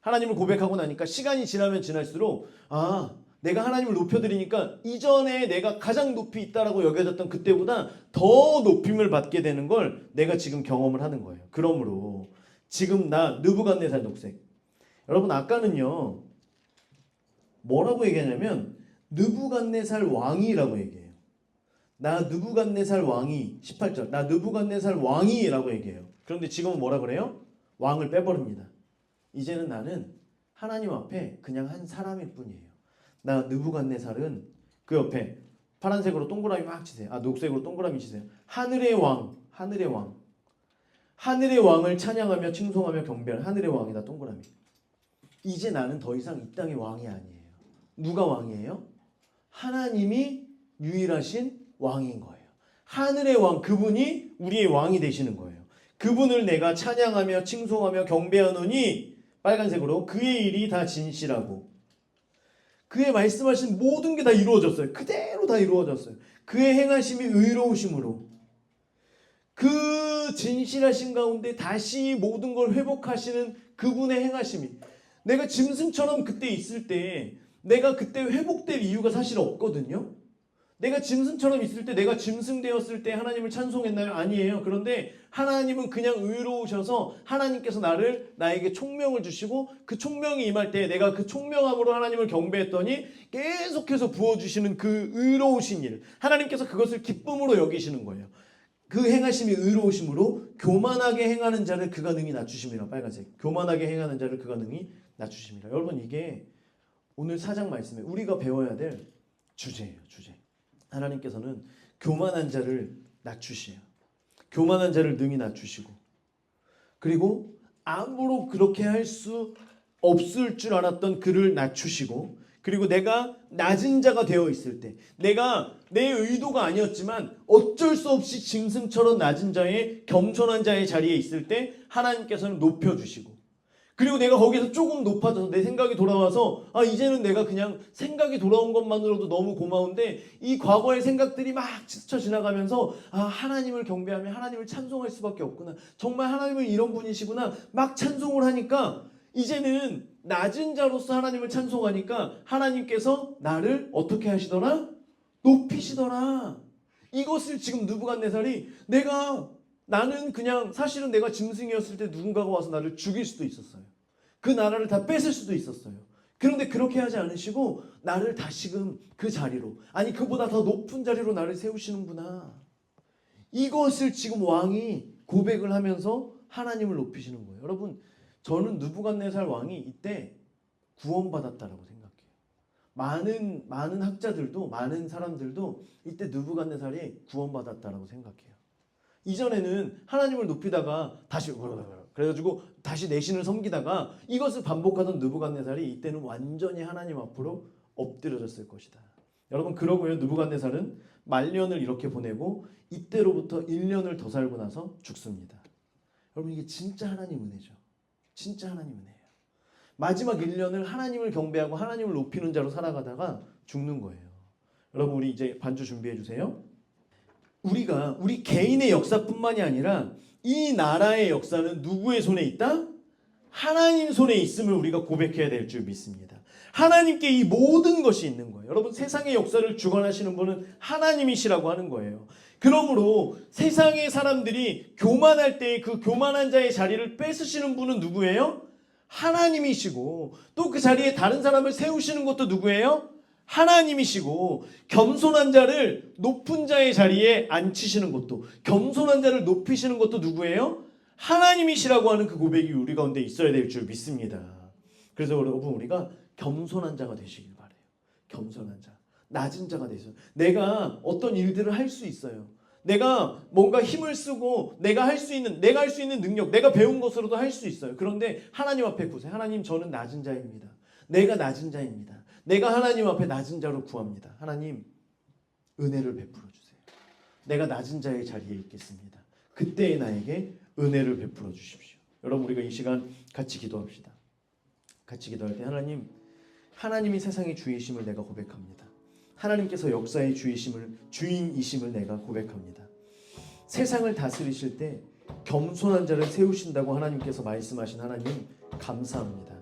하나님을 고백하고 나니까 시간이 지나면 지날수록 아 내가 하나님을 높여드리니까 이전에 내가 가장 높이 있다라고 여겨졌던 그때보다 더 높임을 받게 되는 걸 내가 지금 경험을 하는 거예요. 그러므로 지금 나 느부갓네살 녹색 여러분 아까는요 뭐라고 얘기하냐면 느부갓네살 왕이라고 얘기해요. 나 느부갓네살 왕이 18절 나 느부갓네살 왕이라고 얘기해요. 그런데 지금은 뭐라 그래요? 왕을 빼버립니다. 이제는 나는 하나님 앞에 그냥 한 사람일 뿐이에요. 나 느부갓네살은 그 옆에 파란색으로 동그라미 막 치세요. 아 녹색으로 동그라미 치세요. 하늘의 왕 하늘의 왕 하늘의 왕을 찬양하며 칭송하며 경배하는 하늘의 왕이다 동그라미. 이제 나는 더 이상 이 땅의 왕이 아니에요. 누가 왕이에요? 하나님이 유일하신 왕인 거예요. 하늘의 왕 그분이 우리의 왕이 되시는 거예요. 그분을 내가 찬양하며 칭송하며 경배하노니 빨간색으로 그의 일이 다 진실하고 그의 말씀하신 모든 게 다 이루어졌어요. 그대로 다 이루어졌어요. 그의 행하심이 의로우심으로 그 진실하신 가운데 다시 모든 걸 회복하시는 그분의 행하심이 내가 짐승처럼 그때 있을 때 내가 그때 회복될 이유가 사실 없거든요. 내가 짐승처럼 있을 때 내가 짐승 되었을 때 하나님을 찬송했나요? 아니에요. 그런데 하나님은 그냥 의로우셔서 하나님께서 나에게 총명을 주시고 그 총명이 임할 때 내가 그 총명함으로 하나님을 경배했더니 계속해서 부어주시는 그 의로우신 일 하나님께서 그것을 기쁨으로 여기시는 거예요. 그 행하심이 의로우심으로 교만하게 행하는 자를 그가 능히 낮추심이라 빨간색 교만하게 행하는 자를 그가 능히 낮추심이라. 여러분 이게 오늘 4장 말씀에 우리가 배워야 될 주제예요. 주제. 하나님께서는 교만한 자를 낮추시요. 교만한 자를 능히 낮추시고 그리고 아무로 그렇게 할 수 없을 줄 알았던 그를 낮추시고 그리고 내가 낮은 자가 되어 있을 때 내가 내 의도가 아니었지만 어쩔 수 없이 짐승처럼 낮은 자의 겸손한 자의 자리에 있을 때 하나님께서는 높여주시고 그리고 내가 거기서 조금 높아져서 내 생각이 돌아와서 아 이제는 내가 그냥 생각이 돌아온 것만으로도 너무 고마운데 이 과거의 생각들이 막 스쳐 지나가면서 아 하나님을 경배하며 하나님을 찬송할 수밖에 없구나. 정말 하나님은 이런 분이시구나. 막 찬송을 하니까 이제는 낮은 자로서 하나님을 찬송하니까 하나님께서 나를 어떻게 하시더라? 높이시더라. 이것을 지금 느부갓네살이 나는 그냥 사실은 내가 짐승이었을 때 누군가가 와서 나를 죽일 수도 있었어요. 그 나라를 다 뺏을 수도 있었어요. 그런데 그렇게 하지 않으시고 나를 다시금 그 자리로, 아니 그보다 더 높은 자리로 나를 세우시는구나. 이것을 지금 왕이 고백을 하면서 하나님을 높이시는 거예요. 여러분, 저는 느부갓네살 왕이 이때 구원받았다라고 생각해요. 많은 학자들도, 많은 사람들도 이때 느부갓네살이 구원받았다라고 생각해요. 이전에는 하나님을 높이다가 다시 그래가지고 다시 내 신을 섬기다가 이것을 반복하던 느부갓네살이 이때는 완전히 하나님 앞으로 엎드려졌을 것이다. 여러분, 그러고요 느부갓네살은 말년을 이렇게 보내고 이때로부터 1년을 더 살고 나서 죽습니다. 여러분, 이게 진짜 하나님 은혜죠. 진짜 하나님 은혜예요. 마지막 1년을 하나님을 경배하고 하나님을 높이는 자로 살아가다가 죽는 거예요. 여러분, 우리 이제 반주 준비해 주세요. 우리 개인의 역사뿐만이 아니라 이 나라의 역사는 누구의 손에 있다? 하나님 손에 있음을 우리가 고백해야 될 줄 믿습니다. 하나님께 이 모든 것이 있는 거예요. 여러분, 세상의 역사를 주관하시는 분은 하나님이시라고 하는 거예요. 그러므로 세상의 사람들이 교만할 때 그 교만한 자의 자리를 뺏으시는 분은 누구예요? 하나님이시고, 또 그 자리에 다른 사람을 세우시는 것도 누구예요? 하나님이시고, 겸손한 자를 높은 자의 자리에 앉히시는 것도, 겸손한 자를 높이시는 것도 누구예요? 하나님이시라고 하는 그 고백이 우리 가운데 있어야 될 줄 믿습니다. 그래서 여러분, 우리가 겸손한 자가 되시길 바래요. 겸손한 자, 낮은 자가 되셔서 내가 어떤 일들을 할 수 있어요. 내가 뭔가 힘을 쓰고 내가 할 수 있는 능력, 내가 배운 것으로도 할 수 있어요. 그런데 하나님 앞에 구세요. 하나님, 저는 낮은 자입니다. 내가 낮은 자입니다. 내가 하나님 앞에 낮은 자로 구합니다. 하나님, 은혜를 베풀어 주세요. 내가 낮은 자의 자리에 있겠습니다. 그때의 나에게 은혜를 베풀어 주십시오. 여러분, 우리가 이 시간 같이 기도합시다. 같이 기도할 때 하나님이 세상의 주이심을 내가 고백합니다. 하나님께서 역사의 주인이심을 내가 고백합니다. 세상을 다스리실 때 겸손한 자를 세우신다고 하나님께서 말씀하신 하나님, 감사합니다.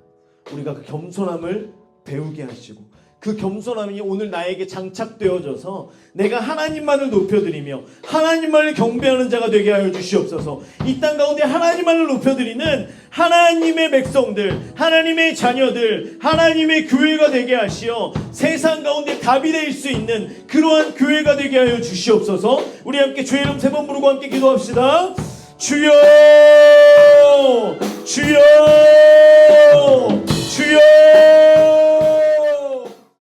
우리가 그 겸손함을 배우게 하시고 그 겸손함이 오늘 나에게 장착되어져서 내가 하나님만을 높여드리며 하나님만을 경배하는 자가 되게 하여 주시옵소서. 이 땅 가운데 하나님만을 높여드리는 하나님의 백성들, 하나님의 자녀들, 하나님의 교회가 되게 하시어 세상 가운데 답이 될 수 있는 그러한 교회가 되게 하여 주시옵소서. 우리 함께 주의 이름 3번 부르고 함께 기도합시다. 주여, 주여, 주여.